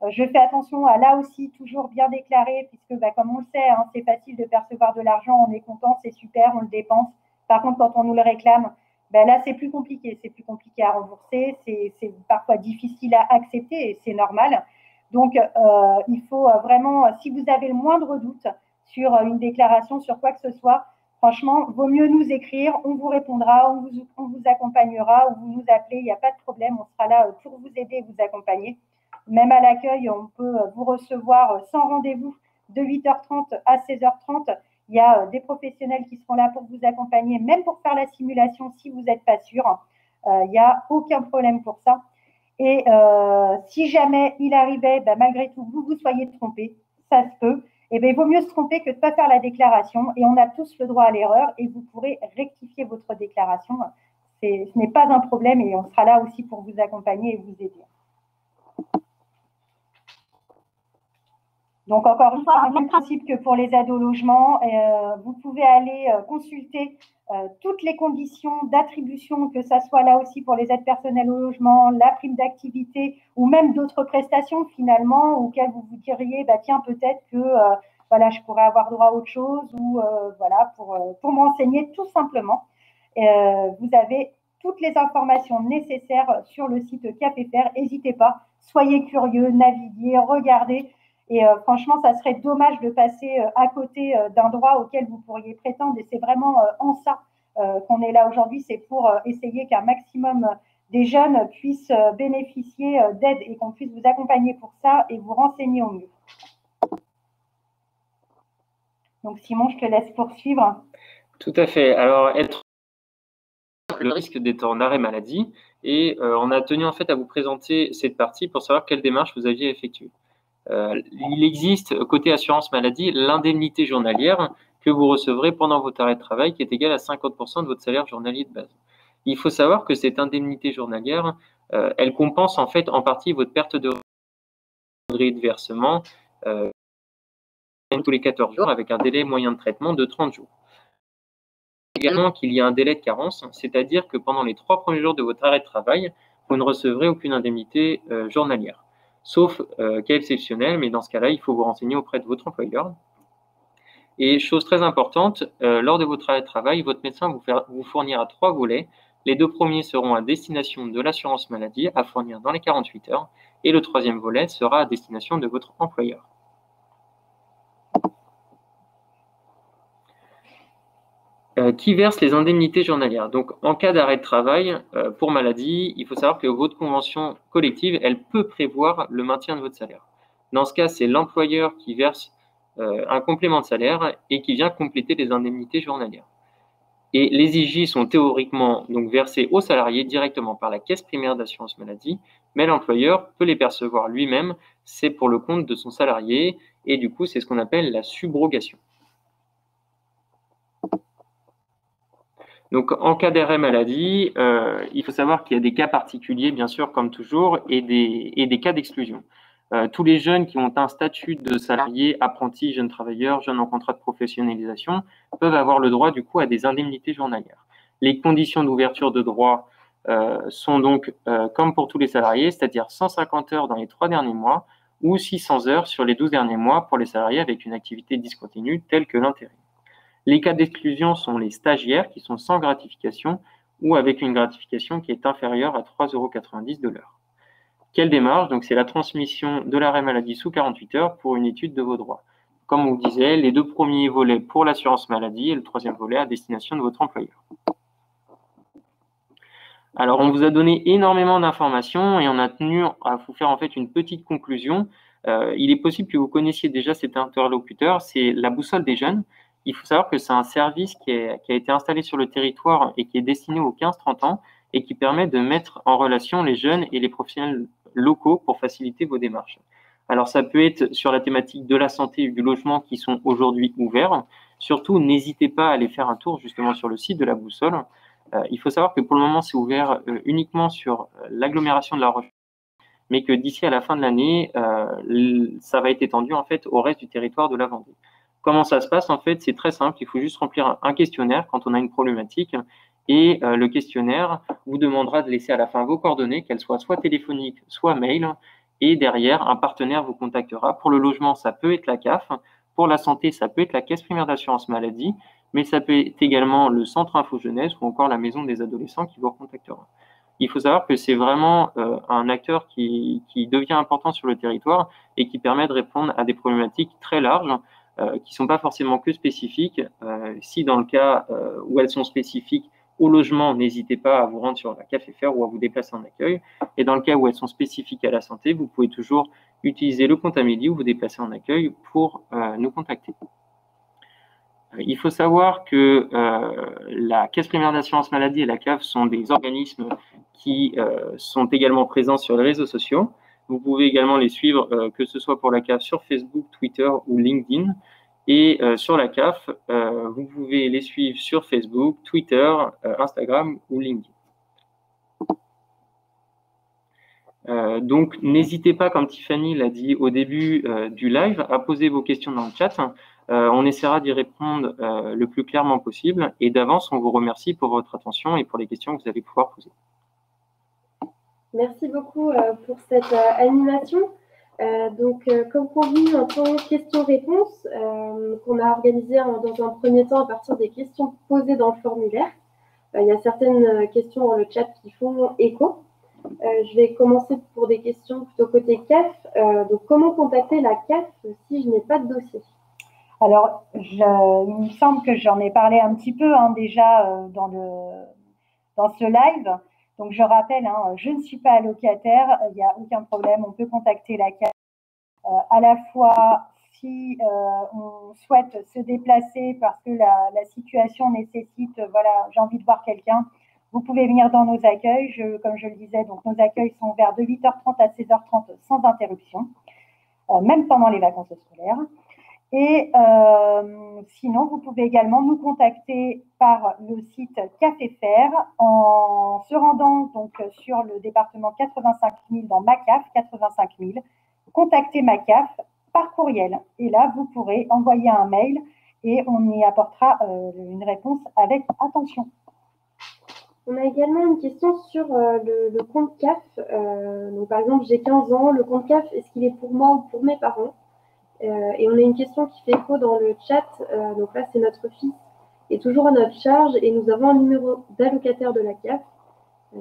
Je fais attention à là aussi toujours bien déclarer, puisque comme on le sait, hein, c'est facile de percevoir de l'argent, on est content, c'est super, on le dépense. Par contre, quand on nous le réclame, là, c'est plus compliqué à rembourser, c'est parfois difficile à accepter et c'est normal. Donc, il faut vraiment, si vous avez le moindre doute sur une déclaration, sur quoi que ce soit, franchement, vaut mieux nous écrire, on vous répondra, on vous accompagnera, ou vous nous appelez, il n'y a pas de problème, on sera là pour vous aider, vous accompagner. Même à l'accueil, on peut vous recevoir sans rendez-vous de 8h30 à 16h30. Il y a des professionnels qui seront là pour vous accompagner, même pour faire la simulation si vous n'êtes pas sûr. Il n'y a aucun problème pour ça. Et si jamais il arrivait, malgré tout, vous soyez trompé, ça se peut, il vaut mieux se tromper que de ne pas faire la déclaration. Et on a tous le droit à l'erreur et vous pourrez rectifier votre déclaration. Ce n'est pas un problème et on sera là aussi pour vous accompagner et vous aider. Donc, encore une fois, même principe que pour les aides au logement, vous pouvez aller consulter toutes les conditions d'attribution, que ce soit là aussi pour les aides personnelles au logement, la prime d'activité ou même d'autres prestations finalement auxquelles vous vous diriez, tiens, peut-être que je pourrais avoir droit à autre chose ou pour m'enseigner tout simplement. Vous avez toutes les informations nécessaires sur le site CAFEFR. N'hésitez pas, soyez curieux, naviguez, regardez. Et franchement, ça serait dommage de passer à côté d'un droit auquel vous pourriez prétendre. Et c'est vraiment en ça qu'on est là aujourd'hui. C'est pour essayer qu'un maximum des jeunes puissent bénéficier d'aide et qu'on puisse vous accompagner pour ça et vous renseigner au mieux. Donc Simon, je te laisse poursuivre. Tout à fait. Alors, le risque d'être en arrêt maladie et on a tenu en fait à vous présenter cette partie pour savoir quelle démarche vous aviez effectuée. Il existe, côté assurance maladie, l'indemnité journalière que vous recevrez pendant votre arrêt de travail qui est égale à 50% de votre salaire journalier de base. Il faut savoir que cette indemnité journalière, elle compense en fait en partie votre perte de versement tous les 14 jours avec un délai moyen de traitement de 30 jours. Également qu'il y a un délai de carence, c'est-à-dire que pendant les 3 premiers jours de votre arrêt de travail, vous ne recevrez aucune indemnité journalière, sauf cas exceptionnel, mais dans ce cas-là, il faut vous renseigner auprès de votre employeur. Et chose très importante, lors de votre arrêt de travail, votre médecin vous fournira 3 volets. Les 2 premiers seront à destination de l'assurance maladie à fournir dans les 48 heures, et le 3e volet sera à destination de votre employeur. Qui verse les indemnités journalières? Donc, en cas d'arrêt de travail pour maladie, il faut savoir que votre convention collective, elle peut prévoir le maintien de votre salaire. Dans ce cas, c'est l'employeur qui verse un complément de salaire et qui vient compléter les indemnités journalières. Et les IJ sont théoriquement donc versés aux salariés directement par la caisse primaire d'assurance maladie, mais l'employeur peut les percevoir lui-même, c'est pour le compte de son salarié, et du coup, c'est ce qu'on appelle la subrogation. Donc, en cas d'arrêt maladie, il faut savoir qu'il y a des cas particuliers, bien sûr, comme toujours, et des cas d'exclusion. Tous les jeunes qui ont un statut de salarié, apprenti, jeune travailleur, jeune en contrat de professionnalisation, peuvent avoir le droit, du coup, à des indemnités journalières. Les conditions d'ouverture de droit sont donc, comme pour tous les salariés, c'est-à-dire 150 heures dans les 3 derniers mois ou 600 heures sur les 12 derniers mois pour les salariés avec une activité discontinue telle que l'intérim. Les cas d'exclusion sont les stagiaires qui sont sans gratification ou avec une gratification qui est inférieure à 3,90 € de l'heure. Quelle démarche? Donc, c'est la transmission de l'arrêt maladie sous 48 heures pour une étude de vos droits. Comme on vous disait, les 2 premiers volets pour l'assurance maladie et le 3e volet à destination de votre employeur. Alors, on vous a donné énormément d'informations et on a tenu à vous faire en fait une petite conclusion. Il est possible que vous connaissiez déjà cet interlocuteur, c'est la Boussole des jeunes. Il faut savoir que c'est un service qui a été installé sur le territoire et qui est destiné aux 15-30 ans et qui permet de mettre en relation les jeunes et les professionnels locaux pour faciliter vos démarches. Alors, ça peut être sur la thématique de la santé et du logement qui sont aujourd'hui ouverts. Surtout, n'hésitez pas à aller faire un tour justement sur le site de la Boussole. Il faut savoir que pour le moment, c'est ouvert uniquement sur l'agglomération de La Roche, mais que d'ici à la fin de l'année, ça va être étendu en fait au reste du territoire de la Vendée. Comment ça se passe? En fait, c'est très simple. Il faut juste remplir un questionnaire quand on a une problématique. Et le questionnaire vous demandera de laisser à la fin vos coordonnées, qu'elles soient soit téléphoniques, soit mail. Et derrière, un partenaire vous contactera. Pour le logement, ça peut être la CAF. Pour la santé, ça peut être la Caisse primaire d'assurance maladie. Mais ça peut être également le Centre Info Jeunesse ou encore la Maison des adolescents qui vous recontactera. Il faut savoir que c'est vraiment un acteur qui devient important sur le territoire et qui permet de répondre à des problématiques très larges qui ne sont pas forcément que spécifiques. Si dans le cas où elles sont spécifiques au logement, n'hésitez pas à vous rendre sur la CAFFR ou à vous déplacer en accueil. Et dans le cas où elles sont spécifiques à la santé, vous pouvez toujours utiliser le compte Amélie ou vous déplacer en accueil pour nous contacter. Il faut savoir que la Caisse primaire d'assurance maladie et la CAF sont des organismes qui sont également présents sur les réseaux sociaux. Vous pouvez également les suivre, que ce soit pour la CAF sur Facebook, Twitter ou LinkedIn. Et sur la CAF, vous pouvez les suivre sur Facebook, Twitter, Instagram ou LinkedIn. Donc, n'hésitez pas, comme Tiffany l'a dit au début du live, à poser vos questions dans le chat. On essaiera d'y répondre le plus clairement possible. Et d'avance, on vous remercie pour votre attention et pour les questions que vous allez pouvoir poser. Merci beaucoup pour cette animation. Comme convenu, un temps questions-réponses qu'on a organisé dans un premier temps à partir des questions posées dans le formulaire. Il y a certaines questions dans le chat qui font écho. Je vais commencer pour des questions plutôt côté CAF. Donc, comment contacter la CAF si je n'ai pas de dossier? Alors, il me semble que j'en ai parlé un petit peu déjà dans ce live. Donc, je rappelle, hein, je ne suis pas allocataire, il n'y a aucun problème, on peut contacter la CAF à la fois si on souhaite se déplacer parce que la situation nécessite, voilà, j'ai envie de voir quelqu'un, vous pouvez venir dans nos accueils. Comme je le disais, donc nos accueils sont ouverts de 8h30 à 16h30 sans interruption, même pendant les vacances scolaires. Et sinon, vous pouvez également nous contacter par le site Café Faire en se rendant donc sur le département 85 000 dans MACAF 85 000. Contactez MACAF par courriel. Et là, vous pourrez envoyer un mail et on y apportera une réponse avec attention. On a également une question sur le compte CAF. Donc, par exemple, j'ai 15 ans. Le compte CAF, est-ce qu'il est pour moi ou pour mes parents? Et on a une question qui fait écho dans le chat. Donc là, c'est notre fils est toujours à notre charge et nous avons un numéro d'allocataire de la CAF.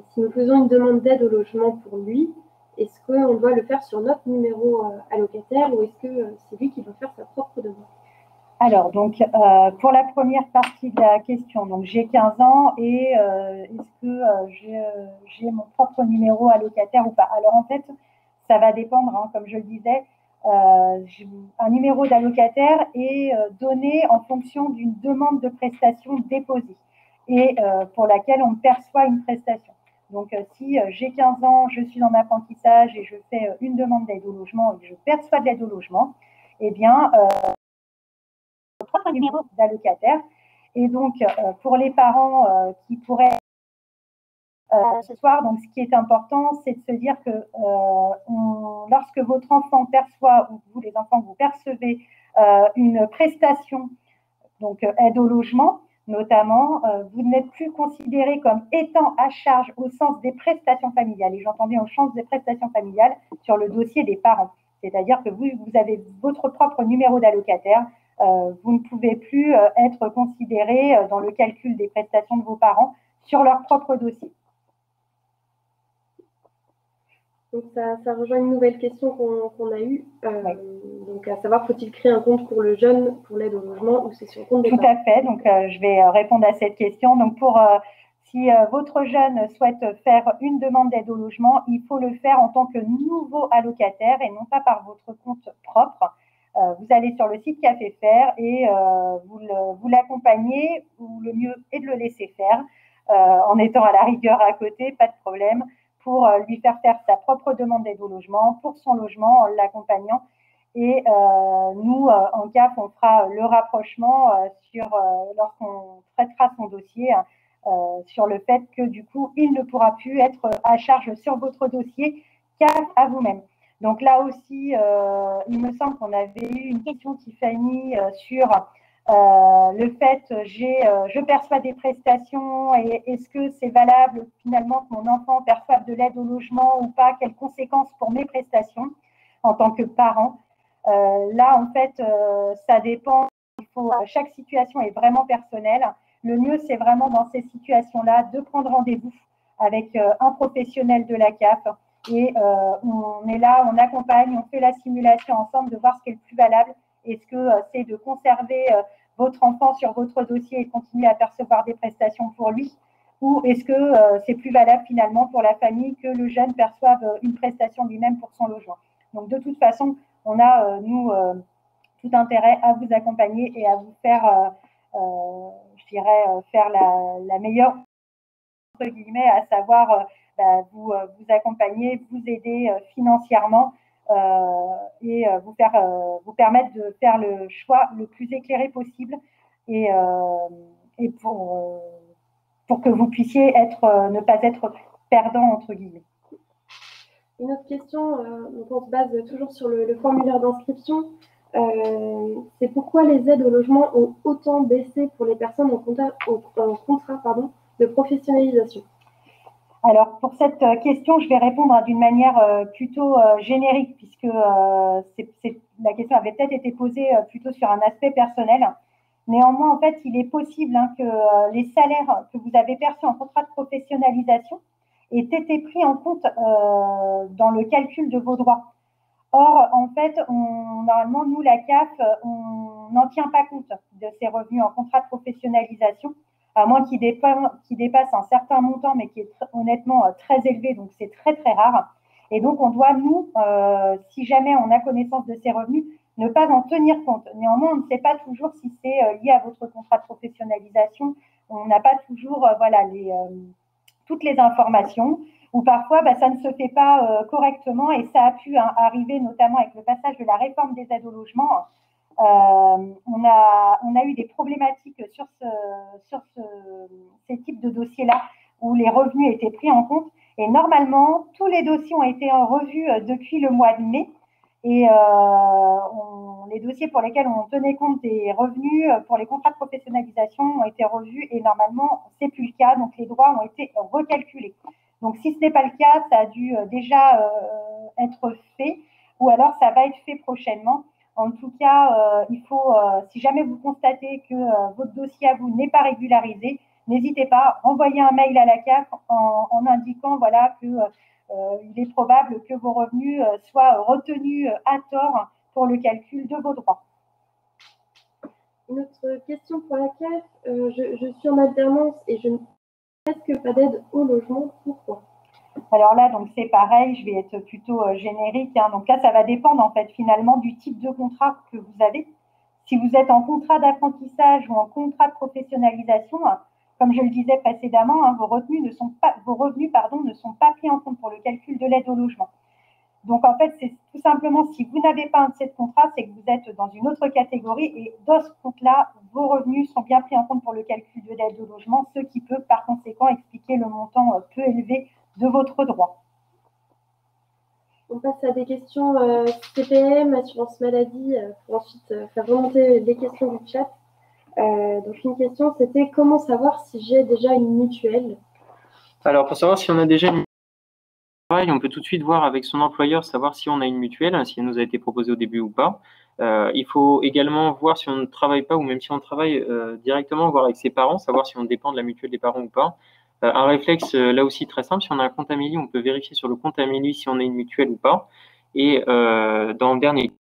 Si nous faisons une demande d'aide au logement pour lui, est-ce qu'on doit le faire sur notre numéro allocataire ou est-ce que c'est lui qui doit faire sa propre demande? Alors, donc, pour la première partie de la question, donc j'ai 15 ans et est-ce que j'ai mon propre numéro allocataire ou pas? Alors, en fait, ça va dépendre, hein, comme je le disais, un numéro d'allocataire est donné en fonction d'une demande de prestation déposée et pour laquelle on perçoit une prestation. Donc, si j'ai 15 ans, je suis en apprentissage et je fais une demande d'aide au logement et que je perçois de l'aide au logement, eh bien, propre numéro d'allocataire. Et donc, pour les parents qui pourraient ce soir, donc ce qui est important, c'est de se dire que lorsque votre enfant perçoit, ou vous les enfants, vous percevez une prestation, donc aide au logement, notamment, vous n'êtes plus considéré comme étant à charge au sens des prestations familiales. Et j'entends bien au sens des prestations familiales sur le dossier des parents. C'est-à-dire que vous avez votre propre numéro d'allocataire. Vous ne pouvez plus être considéré dans le calcul des prestations de vos parents sur leur propre dossier. Donc ça rejoint une nouvelle question qu'on a eue. Oui. Donc à savoir, faut-il créer un compte pour le jeune pour l'aide au logement ou c'est sur le compte des parents? Tout à fait. Donc je vais répondre à cette question. Donc si votre jeune souhaite faire une demande d'aide au logement, il faut le faire en tant que nouveau allocataire et non pas par votre compte propre. Vous allez sur le site Café Faire et vous l'accompagnez, ou le mieux est de le laisser faire en étant à la rigueur à côté, pas de problème, pour lui faire sa propre demande d'aide au logement pour son logement en l'accompagnant. Et nous, en CAF, on fera le rapprochement lorsqu'on traitera son dossier sur le fait que du coup, il ne pourra plus être à charge sur votre dossier qu'à vous-même. Donc là aussi, il me semble qu'on avait eu une question, Tiffany, sur le fait je perçois des prestations et est-ce que c'est valable finalement que mon enfant perçoive de l'aide au logement ou pas? Quelles conséquences pour mes prestations en tant que parent? Là, en fait, ça dépend. Chaque situation est vraiment personnelle. Le mieux, c'est vraiment dans ces situations-là de prendre rendez-vous avec un professionnel de la CAF. Et on est là, on accompagne, on fait la simulation ensemble de voir ce qui est le plus valable. Est-ce que c'est de conserver votre enfant sur votre dossier et continuer à percevoir des prestations pour lui? Ou est-ce que c'est plus valable finalement pour la famille que le jeune perçoive une prestation lui-même pour son logement? Donc de toute façon, on a, nous, tout intérêt à vous accompagner et à vous faire, je dirais, faire la meilleure, entre guillemets, à savoir vous accompagner, vous aider financièrement et vous permettre de faire le choix le plus éclairé possible et pour que vous puissiez ne pas être perdant, entre guillemets. Une autre question, donc on se base toujours sur le formulaire d'inscription. C'est pourquoi les aides au logement ont autant baissé pour les personnes en contrat de professionnalisation? Alors, pour cette question, je vais répondre d'une manière plutôt générique, puisque la question avait peut-être été posée plutôt sur un aspect personnel. Néanmoins, en fait, il est possible que les salaires que vous avez perçus en contrat de professionnalisation aient été pris en compte dans le calcul de vos droits. Or, en fait, normalement, nous, la CAF, on n'en tient pas compte de ces revenus en contrat de professionnalisation. à moins qu'il dépasse un certain montant, mais qui est honnêtement très élevé, donc c'est très très rare. Et donc on doit, nous, si jamais on a connaissance de ces revenus, ne pas en tenir compte. Néanmoins, on ne sait pas toujours si c'est lié à votre contrat de professionnalisation. On n'a pas toujours voilà, toutes les informations, ou parfois ça ne se fait pas correctement, et ça a pu arriver notamment avec le passage de la réforme des aides au logement. On a eu des problématiques sur ces types de dossiers-là où les revenus étaient pris en compte. Et normalement, tous les dossiers ont été revus depuis le mois de mai. Et les dossiers pour lesquels on tenait compte des revenus pour les contrats de professionnalisation ont été revus. Et normalement, ce n'est plus le cas. Donc, les droits ont été recalculés. Donc, si ce n'est pas le cas, ça a dû déjà être fait, ou alors ça va être fait prochainement. En tout cas, il faut, si jamais vous constatez que votre dossier à vous n'est pas régularisé, n'hésitez pas, renvoyez un mail à la CAF en indiquant voilà, que il est probable que vos revenus soient retenus à tort pour le calcul de vos droits. Une autre question pour la CAF. Je suis en alternance et je ne presque pas d'aide au logement. Pourquoi? Alors là, donc c'est pareil, je vais être plutôt générique. Hein. Donc là, ça va dépendre en fait finalement du type de contrat que vous avez. Si vous êtes en contrat d'apprentissage ou en contrat de professionnalisation, comme je le disais précédemment, hein, vos revenus ne sont pas pris en compte pour le calcul de l'aide au logement. Donc en fait, c'est tout simplement si vous n'avez pas un de ces contrats, c'est que vous êtes dans une autre catégorie, et dans ce compte-là, vos revenus sont bien pris en compte pour le calcul de l'aide au logement, ce qui peut par conséquent expliquer le montant peu élevé de votre droit. On passe à des questions CPM, assurance maladie, pour ensuite faire remonter les questions du chat. Donc une question, c'était comment savoir si j'ai déjà une mutuelle? Alors, pour savoir si on a déjà une mutuelle, on peut tout de suite voir avec son employeur, savoir si on a une mutuelle, si elle nous a été proposée au début ou pas. Il faut également voir si on ne travaille pas, ou même si on travaille directement, voir avec ses parents, savoir si on dépend de la mutuelle des parents ou pas. Un réflexe, là aussi très simple, si on a un compte Amélie, on peut vérifier sur le compte Amélie si on a une mutuelle ou pas. Et dans le dernier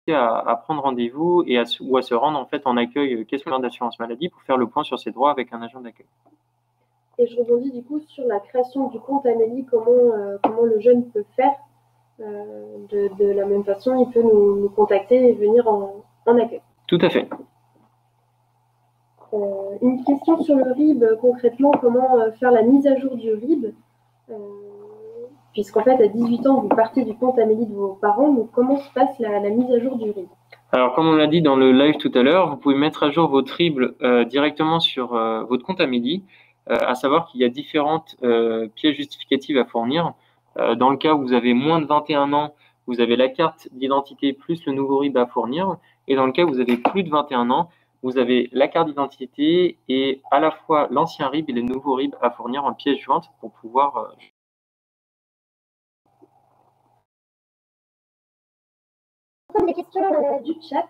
à prendre rendez-vous ou à se rendre en fait en accueil caisse d'assurance maladie pour faire le point sur ses droits avec un agent d'accueil. Et je rebondis du coup sur la création du compte Amélie, comment le jeune peut faire. De la même façon, il peut nous contacter et venir en accueil. Tout à fait. Une question sur le RIB, concrètement, comment faire la mise à jour du RIB, puisqu'en fait, à 18 ans, vous partez du compte Amélie de vos parents, donc comment se passe la mise à jour du RIB? Alors, comme on l'a dit dans le live tout à l'heure, vous pouvez mettre à jour votre RIB directement sur votre compte Amélie, à savoir qu'il y a différentes pièces justificatives à fournir. Dans le cas où vous avez moins de 21 ans, vous avez la carte d'identité plus le nouveau RIB à fournir. Et dans le cas où vous avez plus de 21 ans, vous avez la carte d'identité et à la fois l'ancien RIB et le nouveau RIB à fournir en pièces jointes pour pouvoir des questions du chat,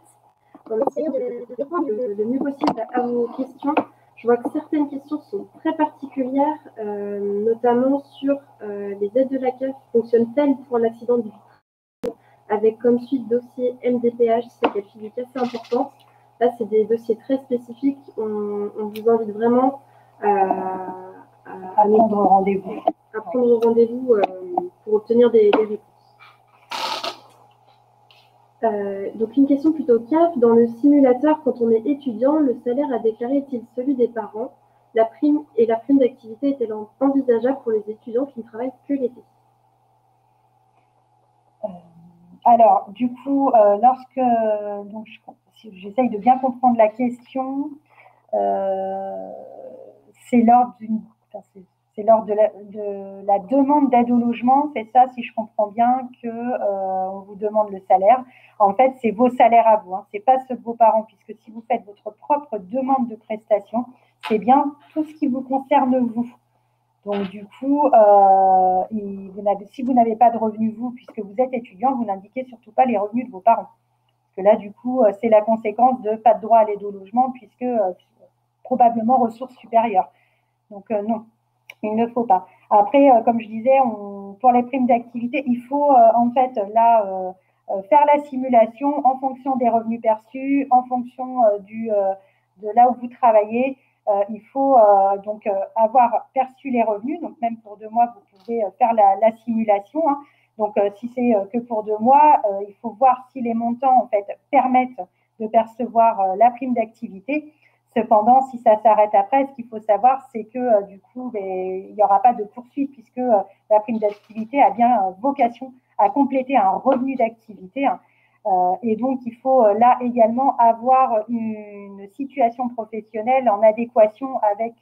en essayant de répondre le mieux possible à vos questions. Je vois que certaines questions sont très particulières, notamment sur les aides de la CAF fonctionnent-elles pour un accident du travail, avec comme suite dossier MDPH, c'est qu'elle figure assez importante. Là, c'est des dossiers très spécifiques. On vous invite vraiment à prendre rendez-vous. À prendre rendez-vous pour obtenir des réponses. Donc une question plutôt CAF, dans le simulateur, quand on est étudiant, le salaire à déclarer est-il celui des parents? La prime d'activité est-elle envisageable pour les étudiants qui ne travaillent que l'été? Alors, du coup, donc j'essaye de bien comprendre la question, c'est lors de la demande d'aide au logement, c'est ça, si je comprends bien, on vous demande le salaire. En fait, c'est vos salaires à vous, hein, c'est pas ceux de vos parents, puisque si vous faites votre propre demande de prestation, c'est bien tout ce qui vous concerne vous. Donc, du coup, si vous n'avez pas de revenus, vous, puisque vous êtes étudiant, vous n'indiquez surtout pas les revenus de vos parents. Parce que là, du coup, c'est la conséquence de pas de droit à l'aide au logement, puisque probablement ressources supérieures. Donc, non, il ne faut pas. Après, comme je disais, pour les primes d'activité, il faut en fait là faire la simulation en fonction des revenus perçus, en fonction de là où vous travaillez. il faut donc avoir perçu les revenus. Donc, même pour 2 mois, vous pouvez faire la simulation. Hein. Donc, si c'est que pour 2 mois, il faut voir si les montants, en fait, permettent de percevoir la prime d'activité. Cependant, si ça s'arrête après, ce qu'il faut savoir, c'est que du coup, il n'y aura pas de poursuite puisque la prime d'activité a bien vocation à compléter un revenu d'activité. Hein. Et donc, il faut là également avoir une situation professionnelle en adéquation avec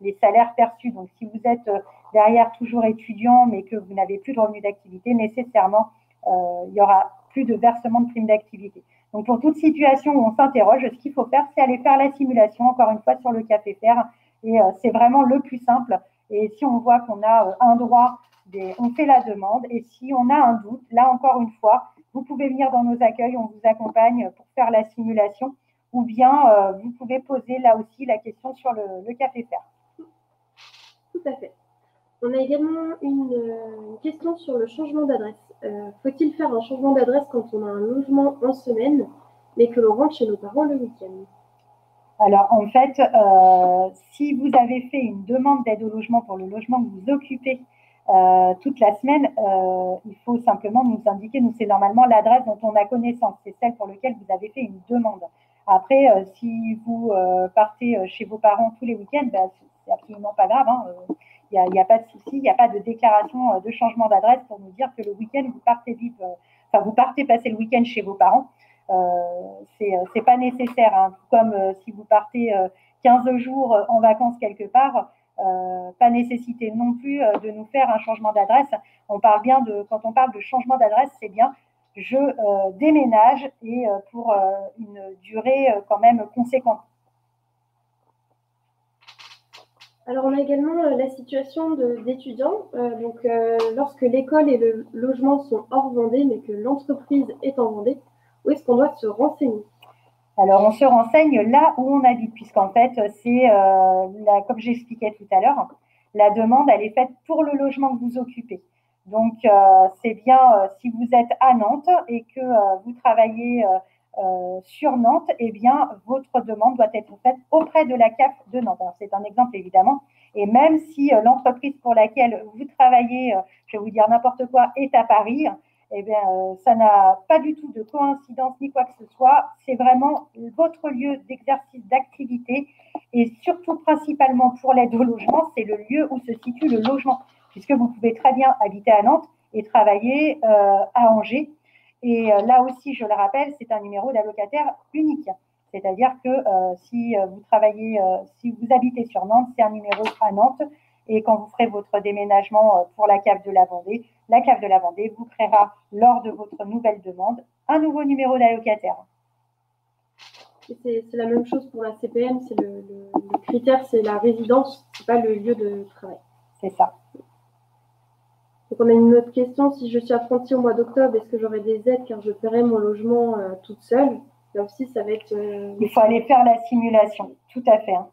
les salaires perçus. Donc, si vous êtes derrière toujours étudiant, mais que vous n'avez plus de revenus d'activité, nécessairement, il n'y aura plus de versement de prime d'activité. Donc, pour toute situation où on s'interroge, ce qu'il faut faire, c'est aller faire la simulation, encore une fois, sur le CAFEFER. Et c'est vraiment le plus simple. Et si on voit qu'on a un droit, on fait la demande. Et si on a un doute, là, encore une fois, vous pouvez venir dans nos accueils, on vous accompagne pour faire la simulation. Ou bien, vous pouvez poser là aussi la question sur le CAFEFER. Tout à fait. On a également une question sur le changement d'adresse. Faut-il faire un changement d'adresse quand on a un logement en semaine, mais que l'on rentre chez nos parents le week-end? Alors, en fait, si vous avez fait une demande d'aide au logement pour le logement que vous occupez toute la semaine, il faut simplement nous indiquer, nous, c'est normalement l'adresse dont on a connaissance, c'est celle pour laquelle vous avez fait une demande. Après, si vous partez chez vos parents tous les week-ends, ben, c'est absolument pas grave. Hein, il n'y a pas de souci, il n'y a pas de déclaration de changement d'adresse pour nous dire que le week-end, vous partez vivre, vous partez passer le week-end chez vos parents. C'est pas nécessaire. Hein. Comme si vous partez 15 jours en vacances quelque part, pas nécessité non plus de nous faire un changement d'adresse. On parle bien quand on parle de changement d'adresse, c'est bien je déménage et pour une durée quand même conséquente. Alors, on a également la situation d'étudiants. Lorsque l'école et le logement sont hors Vendée, mais que l'entreprise est en Vendée, où est-ce qu'on doit se renseigner? Alors, on se renseigne là où on habite, puisqu'en fait, c'est, comme j'expliquais tout à l'heure, la demande, elle est faite pour le logement que vous occupez. Donc, c'est bien si vous êtes à Nantes et que vous travaillez sur Nantes, eh bien, votre demande doit être faite auprès de la CAF de Nantes. Alors, c'est un exemple, évidemment. Et même si l'entreprise pour laquelle vous travaillez, je vais vous dire n'importe quoi, est à Paris, eh bien, ça n'a pas du tout de coïncidence ni quoi que ce soit. C'est vraiment votre lieu d'exercice d'activité et surtout, principalement pour l'aide au logement, c'est le lieu où se situe le logement, puisque vous pouvez très bien habiter à Nantes et travailler à Angers. Et là aussi, je le rappelle, c'est un numéro d'allocataire unique. C'est-à-dire que si vous travaillez, si vous habitez sur Nantes, c'est un numéro à Nantes. Et quand vous ferez votre déménagement pour la CAF de la Vendée vous créera, lors de votre nouvelle demande, un nouveau numéro d'allocataire. C'est la même chose pour la CPM, c'est le critère, c'est la résidence, c'est pas le lieu de travail. C'est ça. Donc on a une autre question, si je suis apprentie au mois d'octobre, est-ce que j'aurai des aides car je paierai mon logement toute seule? Là aussi, ça va être... Il faut aller faire la simulation, tout à fait. Hein.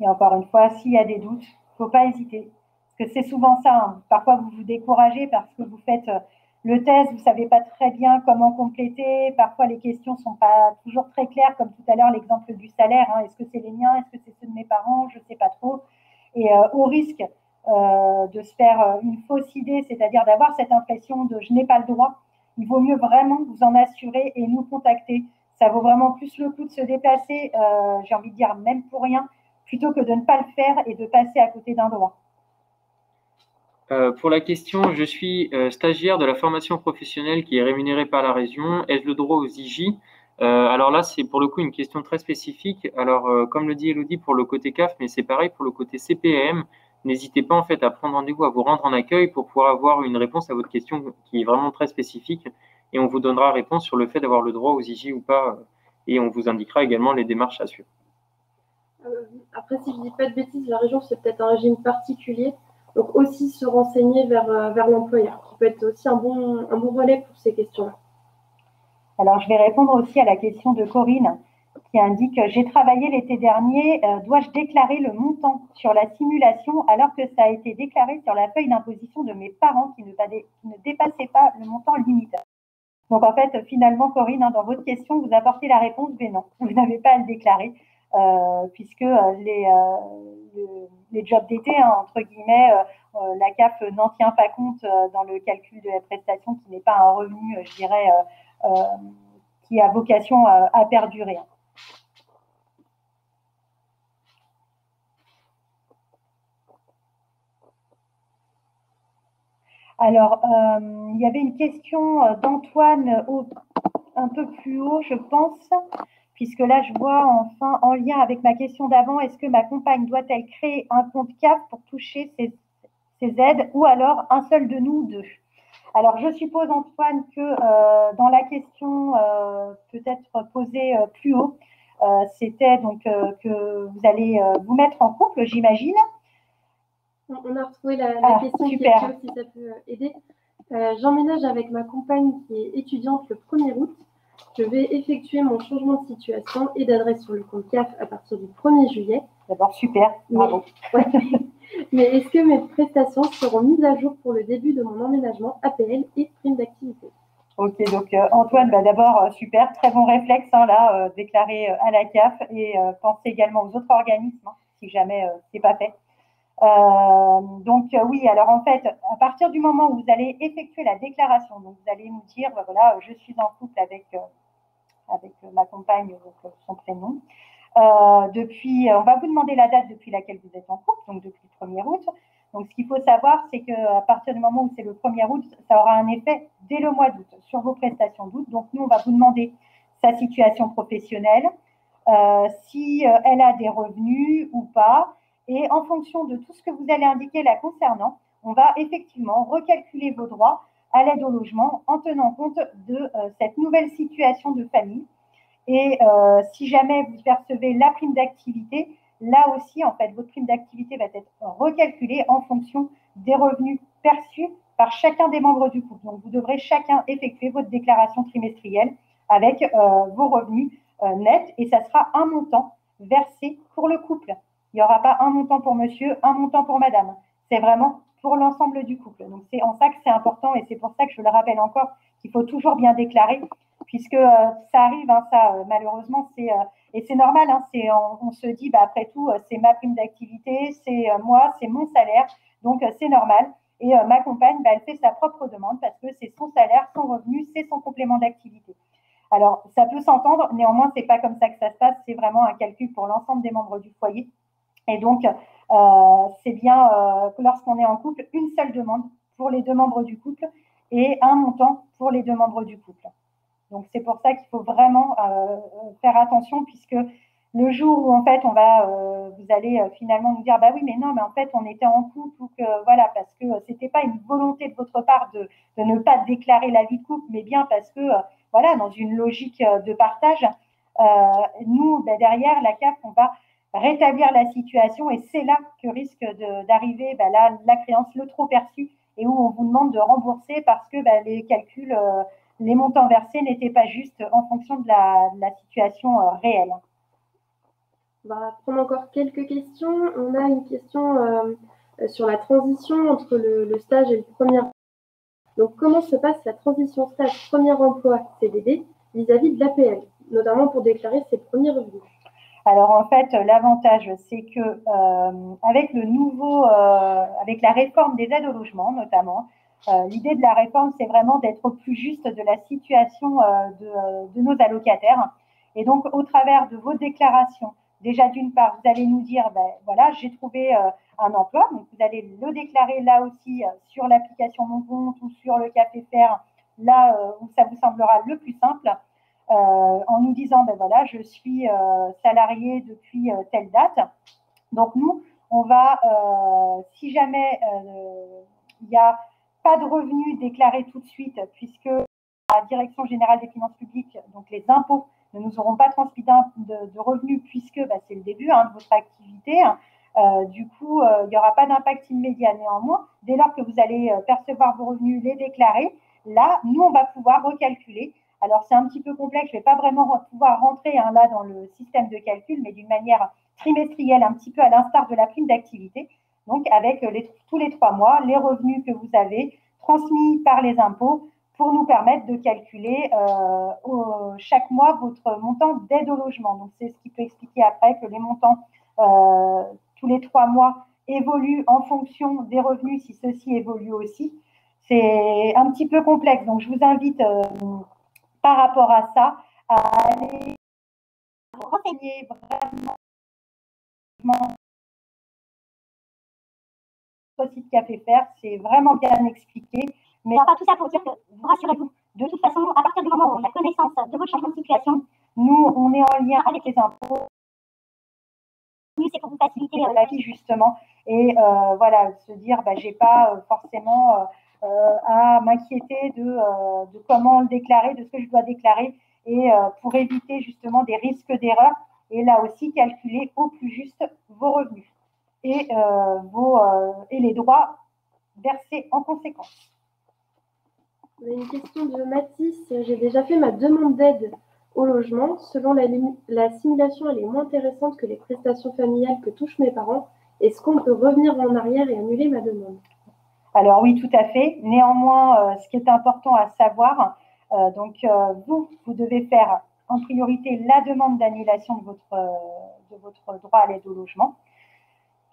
Et encore une fois, s'il y a des doutes, il ne faut pas hésiter. Parce que c'est souvent ça. Hein. Parfois, vous vous découragez parce que vous faites le test, vous ne savez pas très bien comment compléter. Parfois, les questions ne sont pas toujours très claires, comme tout à l'heure, l'exemple du salaire. Hein. Est-ce que c'est les miens? Est-ce que c'est ceux de mes parents? Je ne sais pas trop. Et au risque de se faire une fausse idée, c'est-à-dire d'avoir cette impression de « je n'ai pas le droit », il vaut mieux vraiment vous en assurer et nous contacter. Ça vaut vraiment plus le coup de se déplacer, j'ai envie de dire même pour rien, plutôt que de ne pas le faire et de passer à côté d'un droit. Pour la question, je suis stagiaire de la formation professionnelle qui est rémunérée par la région. Ai-je le droit aux IJ? Alors là, c'est pour le coup une question très spécifique. Alors, comme le dit Elodie pour le côté CAF, mais c'est pareil pour le côté CPM. N'hésitez pas en fait à prendre rendez-vous, à vous rendre en accueil pour pouvoir avoir une réponse à votre question qui est vraiment très spécifique. Et on vous donnera réponse sur le fait d'avoir le droit aux IJ ou pas. Et on vous indiquera également les démarches à suivre. Après, si je ne dis pas de bêtises, la région, c'est peut-être un régime particulier. Donc aussi se renseigner vers l'employeur, qui peut être aussi un bon relais pour ces questions-là. Alors, je vais répondre aussi à la question de Corinne qui indique « J'ai travaillé l'été dernier, dois-je déclarer le montant sur la simulation alors que ça a été déclaré sur la feuille d'imposition de mes parents qui ne dépassait pas le montant limite ?» Donc, en fait, finalement, Corinne, dans votre question, vous apportez la réponse, mais non, vous n'avez pas à le déclarer, puisque les jobs d'été, entre guillemets, la CAF n'en tient pas compte dans le calcul de la prestation, qui n'est pas un revenu, je dirais, qui a vocation à perdurer. Alors, il y avait une question d'Antoine un peu plus haut, je pense, puisque là, je vois enfin en lien avec ma question d'avant, est-ce que ma compagne doit-elle créer un compte CAF pour toucher ses aides ou alors un seul de nous deux? Alors, je suppose, Antoine, que dans la question peut-être posée plus haut, c'était donc que vous allez vous mettre en couple, j'imagine. On a retrouvé la question super. Qui est si ça peut aider. J'emménage avec ma compagne qui est étudiante le 1er août. Je vais effectuer mon changement de situation et d'adresse sur le compte CAF à partir du 1er juillet. D'abord, super, bravo. Mais est-ce que mes prestations seront mises à jour pour le début de mon emménagement APL et prime d'activité? Ok, donc Antoine, d'abord, super, très bon réflexe, déclarer à la CAF et penser également aux autres organismes, si jamais ce n'est pas fait. Oui, alors en fait, à partir du moment où vous allez effectuer la déclaration, donc vous allez nous dire, voilà, je suis en couple avec ma compagne, donc son prénom. On va vous demander la date depuis laquelle vous êtes en couple, donc depuis le 1er août. Donc, ce qu'il faut savoir, c'est qu'à partir du moment où c'est le 1er août, ça aura un effet dès le mois d'août sur vos prestations d'août. Donc, nous, on va vous demander sa situation professionnelle, si elle a des revenus ou pas. Et en fonction de tout ce que vous allez indiquer là concernant, on va effectivement recalculer vos droits à l'aide au logement en tenant compte de cette nouvelle situation de famille. Et si jamais vous percevez la prime d'activité, là aussi, en fait, votre prime d'activité va être recalculée en fonction des revenus perçus par chacun des membres du couple. Donc, vous devrez chacun effectuer votre déclaration trimestrielle avec vos revenus nets et ça sera un montant versé pour le couple. Il n'y aura pas un montant pour monsieur, un montant pour madame. C'est vraiment pour l'ensemble du couple. Donc, c'est en ça que c'est important et c'est pour ça que je le rappelle encore qu'il faut toujours bien déclarer puisque ça arrive, malheureusement, et c'est normal, on se dit, après tout, c'est ma prime d'activité, c'est moi, c'est mon salaire, donc c'est normal. Et ma compagne, elle fait sa propre demande parce que c'est son salaire, son revenu, c'est son complément d'activité. Alors, ça peut s'entendre, néanmoins, c'est pas comme ça que ça se passe, c'est vraiment un calcul pour l'ensemble des membres du foyer. Et donc, c'est bien, lorsqu'on est en couple, une seule demande pour les deux membres du couple et un montant pour les deux membres du couple. Donc, c'est pour ça qu'il faut vraiment faire attention puisque le jour où, en fait, vous allez finalement nous dire, oui, mais non, mais en fait, on était en couple ou que, voilà, parce que c'était pas une volonté de votre part de ne pas déclarer la vie de couple, mais bien parce que, voilà, dans une logique de partage, nous, derrière la CAF, on va rétablir la situation et c'est là que risque d'arriver la créance, le trop perçu et où on vous demande de rembourser parce que les calculs les montants versés n'étaient pas justes en fonction de la situation réelle. On va prendre encore quelques questions. On a une question sur la transition entre le stage et le premier emploi. Donc, comment se passe la transition stage premier emploi CDD vis-à-vis de l'APL, notamment pour déclarer ses premiers revenus? Alors, en fait, l'avantage, c'est que avec avec la réforme des aides au logement, notamment, l'idée de la réforme, c'est vraiment d'être au plus juste de la situation de nos allocataires. Et donc, au travers de vos déclarations, déjà d'une part, vous allez nous dire, voilà, j'ai trouvé un emploi. Donc, vous allez le déclarer là aussi sur l'application Mon Compte ou sur le CAFEFR, là où ça vous semblera le plus simple, en nous disant, voilà, je suis salarié depuis telle date. Donc, nous, on va, si jamais il n'y a pas de revenus déclarés tout de suite, puisque la Direction générale des finances publiques, donc les impôts, ne nous auront pas transmis de revenus puisque c'est le début de votre activité. Du coup, il n'y aura pas d'impact immédiat. Néanmoins, dès lors que vous allez percevoir vos revenus, les déclarer, là, nous, on va pouvoir recalculer. Alors, c'est un petit peu complexe, je ne vais pas vraiment pouvoir rentrer là dans le système de calcul, mais d'une manière trimestrielle, un petit peu à l'instar de la prime d'activité. Donc, avec tous les 3 mois, les revenus que vous avez transmis par les impôts pour nous permettre de calculer chaque mois votre montant d'aide au logement. Donc, c'est ce qui peut expliquer après que les montants tous les 3 mois évoluent en fonction des revenus, si ceux-ci évoluent aussi. C'est un petit peu complexe. Donc, je vous invite par rapport à ça à aller renseigner vraiment sur le site Café Faire. C'est vraiment bien expliqué. Mais enfin, tout ça pour dire que, rassurez-vous, de toute façon, à partir du moment où on a connaissance de votre changement de situation, nous, on est en lien avec les impôts. C'est pour vous faciliter la vie, justement. Et voilà, se dire, bah, j'ai pas forcément à m'inquiéter de comment le déclarer, de ce que je dois déclarer, et pour éviter justement des risques d'erreur. Et là aussi, calculer au plus juste vos revenus et les droits versés en conséquence. On a une question de Mathis. J'ai déjà fait ma demande d'aide au logement. Selon la simulation, elle est moins intéressante que les prestations familiales que touchent mes parents. Est-ce qu'on peut revenir en arrière et annuler ma demande? Alors oui, tout à fait. Néanmoins, ce qui est important à savoir, vous devez faire en priorité la demande d'annulation de votre droit à l'aide au logement.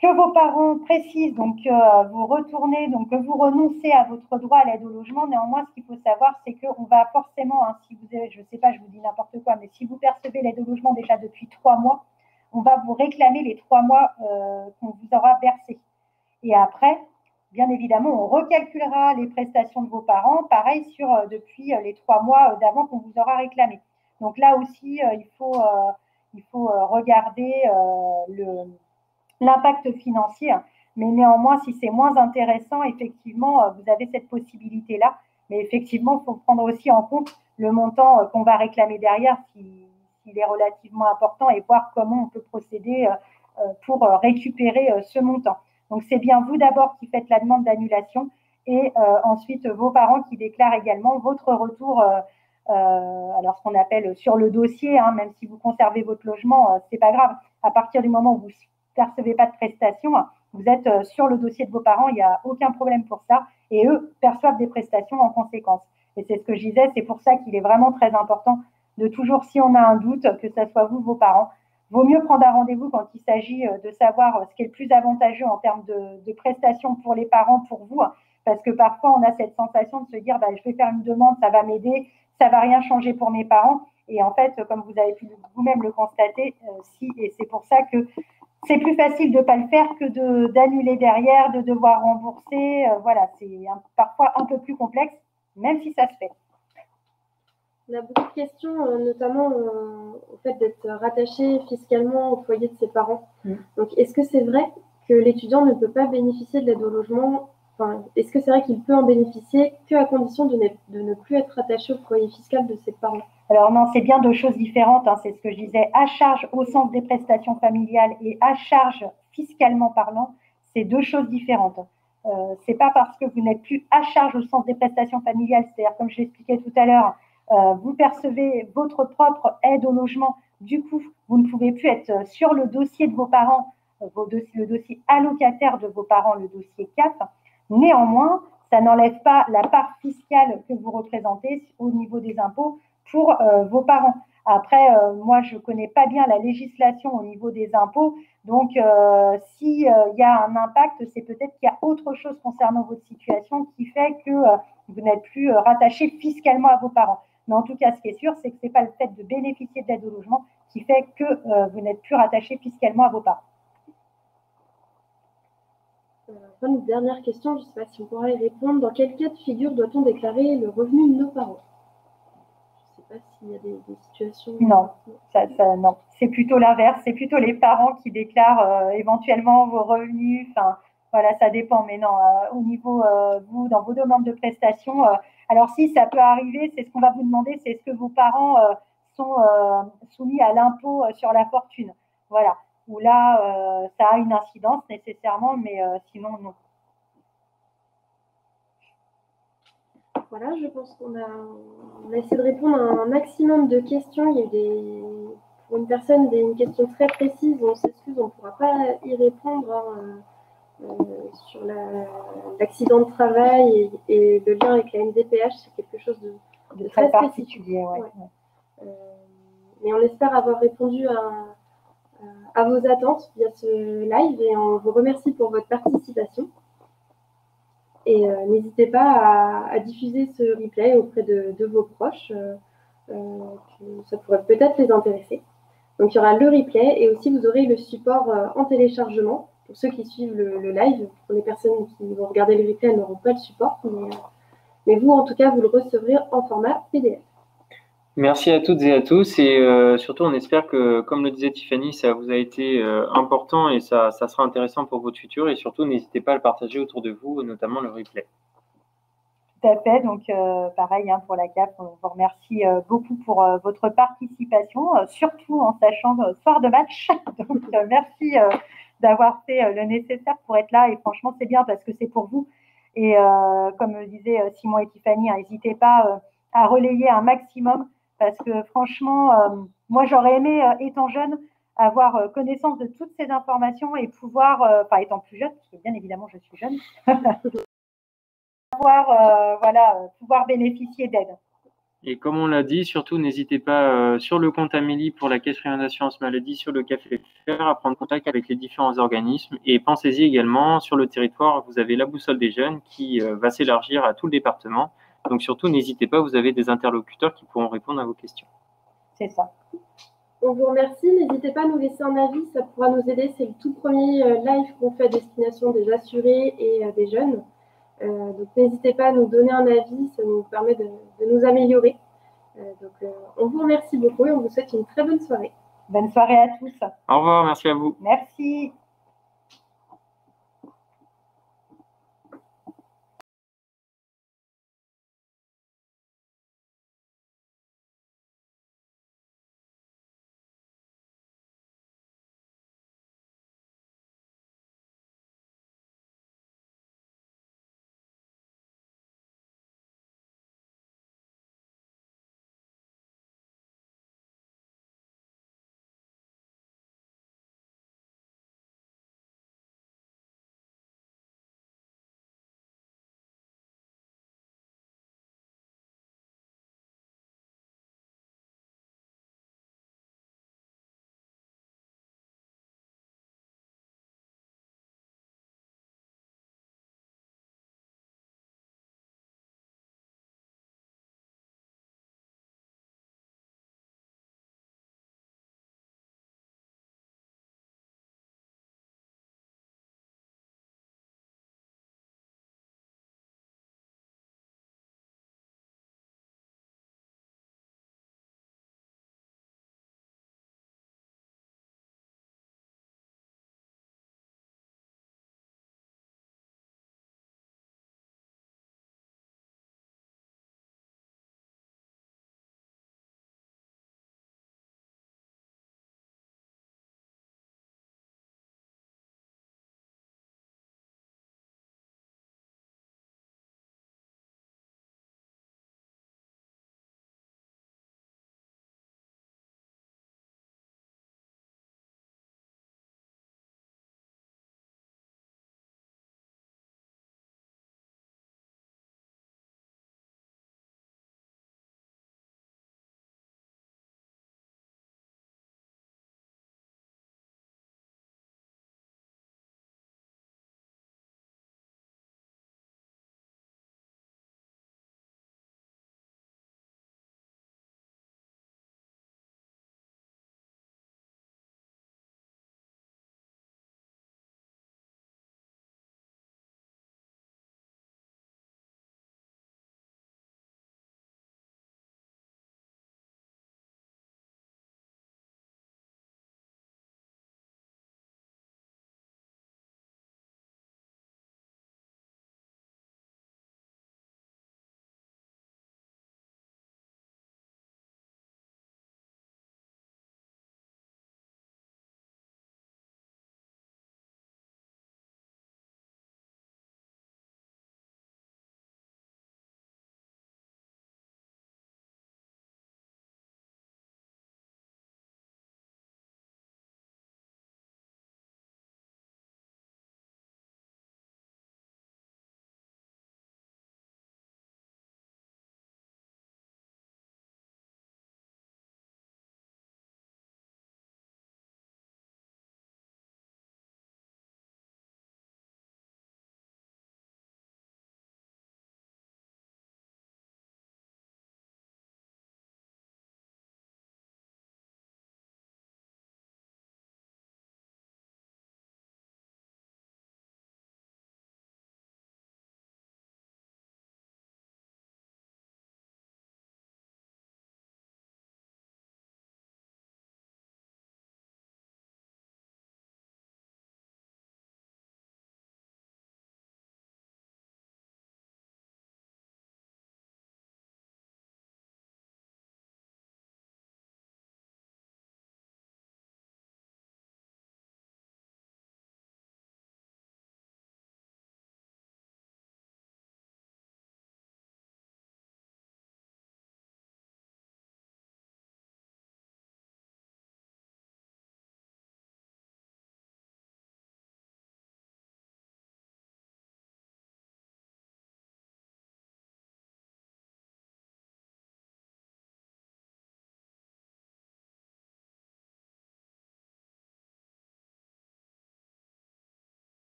Que vos parents précisent, vous retournez, que vous renoncez à votre droit à l'aide au logement. Néanmoins, ce qu'il faut savoir, c'est qu'on va forcément, si vous avez, je ne sais pas, je vous dis n'importe quoi, mais si vous percevez l'aide au logement déjà depuis 3 mois, on va vous réclamer les 3 mois qu'on vous aura versés. Et après, bien évidemment, on recalculera les prestations de vos parents, pareil depuis les 3 mois d'avant qu'on vous aura réclamé. Donc là aussi, il faut regarder l'impact financier. Mais néanmoins, si c'est moins intéressant, effectivement, vous avez cette possibilité-là. Mais effectivement, il faut prendre aussi en compte le montant qu'on va réclamer derrière, s'il est relativement important, et voir comment on peut procéder pour récupérer ce montant. Donc, c'est bien vous d'abord qui faites la demande d'annulation et ensuite vos parents qui déclarent également votre retour, alors ce qu'on appelle sur le dossier, même si vous conservez votre logement, c'est pas grave. À partir du moment où vous percevez pas de prestations, vous êtes sur le dossier de vos parents, il n'y a aucun problème pour ça, et eux perçoivent des prestations en conséquence. Et c'est ce que je disais, c'est pour ça qu'il est vraiment très important de toujours, si on a un doute, que ce soit vous, vos parents, vaut mieux prendre un rendez-vous quand il s'agit de savoir ce qui est le plus avantageux en termes de prestations pour les parents, pour vous, parce que parfois on a cette sensation de se dire, je vais faire une demande, ça va m'aider, ça va rien changer pour mes parents. Et en fait, comme vous avez pu vous-même le constater, si, et c'est pour ça que c'est plus facile de ne pas le faire que d'annuler derrière, de devoir rembourser. Voilà, c'est parfois un peu plus complexe, même si ça se fait. On a beaucoup de questions, notamment au fait d'être rattaché fiscalement au foyer de ses parents. Donc, est-ce que c'est vrai que l'étudiant ne peut pas bénéficier de l'aide au logement? Est-ce que c'est vrai qu'il peut en bénéficier qu'à condition de ne plus être rattaché au foyer fiscal de ses parents? Alors non, c'est bien 2 choses différentes, c'est ce que je disais. À charge au sens des prestations familiales et à charge fiscalement parlant, c'est 2 choses différentes. C'est pas parce que vous n'êtes plus à charge au sens des prestations familiales, c'est-à-dire comme je l'expliquais tout à l'heure, vous percevez votre propre aide au logement, du coup, vous ne pouvez plus être sur le dossier de vos parents, le dossier allocataire de vos parents, le dossier CAF. Néanmoins, ça n'enlève pas la part fiscale que vous représentez au niveau des impôts pour vos parents. Après, moi, je ne connais pas bien la législation au niveau des impôts. Donc, s'il y a un impact, c'est peut-être qu'il y a autre chose concernant votre situation qui fait que vous n'êtes plus rattaché fiscalement à vos parents. Mais en tout cas, ce qui est sûr, c'est que ce n'est pas le fait de bénéficier d'aide au logement qui fait que vous n'êtes plus rattaché fiscalement à vos parents. Une dernière question, je ne sais pas si on pourra y répondre. Dans quel cas de figure doit-on déclarer le revenu de nos parents? Je ne sais pas s'il y a des situations… Non, non. C'est plutôt l'inverse. C'est plutôt les parents qui déclarent éventuellement vos revenus. Enfin, voilà, ça dépend. Mais non, au niveau, vous, dans vos demandes de prestations, alors si, ça peut arriver, c'est ce qu'on va vous demander, c'est est-ce que vos parents sont soumis à l'impôt sur la fortune. Voilà. Où là, ça a une incidence nécessairement, mais sinon, non. Voilà, je pense qu'on a essayé de répondre à un maximum de questions. Il y a eu pour une personne une question très précise. On s'excuse, on ne pourra pas y répondre. sur l'accident de travail et le lien avec la MDPH, c'est quelque chose de très particulier. Ouais. Ouais. Mais on espère avoir répondu à vos attentes via ce live et on vous remercie pour votre participation. Et n'hésitez pas à diffuser ce replay auprès de vos proches, ça pourrait peut-être les intéresser. Donc il y aura le replay et aussi vous aurez le support en téléchargement pour ceux qui suivent le live. Pour les personnes qui vont regarder le replay, elles n'auront pas le support, mais vous en tout cas vous le recevrez en format PDF. Merci à toutes et à tous et surtout on espère que, comme le disait Tiffany, ça vous a été important et ça sera intéressant pour votre futur et surtout n'hésitez pas à le partager autour de vous, notamment le replay. Tout à fait, donc pareil pour la CAP, on vous remercie beaucoup pour votre participation, surtout en sachant soir de match. Donc merci d'avoir fait le nécessaire pour être là et franchement c'est bien parce que c'est pour vous. Et comme le disaient Simon et Tiffany, n'hésitez pas à relayer un maximum parce que franchement, moi j'aurais aimé, étant jeune, avoir connaissance de toutes ces informations et pouvoir, enfin étant plus jeune, parce que bien évidemment je suis jeune, pouvoir bénéficier d'aide. Et comme on l'a dit, surtout n'hésitez pas sur le compte Amélie pour la Caisse Régionale d'Assurance Maladie, sur le Café Fer, à prendre contact avec les différents organismes. Et pensez-y également, sur le territoire, vous avez la boussole des jeunes qui va s'élargir à tout le département. Donc surtout, n'hésitez pas, vous avez des interlocuteurs qui pourront répondre à vos questions. C'est ça. On vous remercie. N'hésitez pas à nous laisser un avis, ça pourra nous aider. C'est le tout premier live qu'on fait à destination des assurés et des jeunes. Donc n'hésitez pas à nous donner un avis, ça nous permet de nous améliorer. On vous remercie beaucoup et on vous souhaite une très bonne soirée. Bonne soirée à tous. Au revoir, merci à vous. Merci.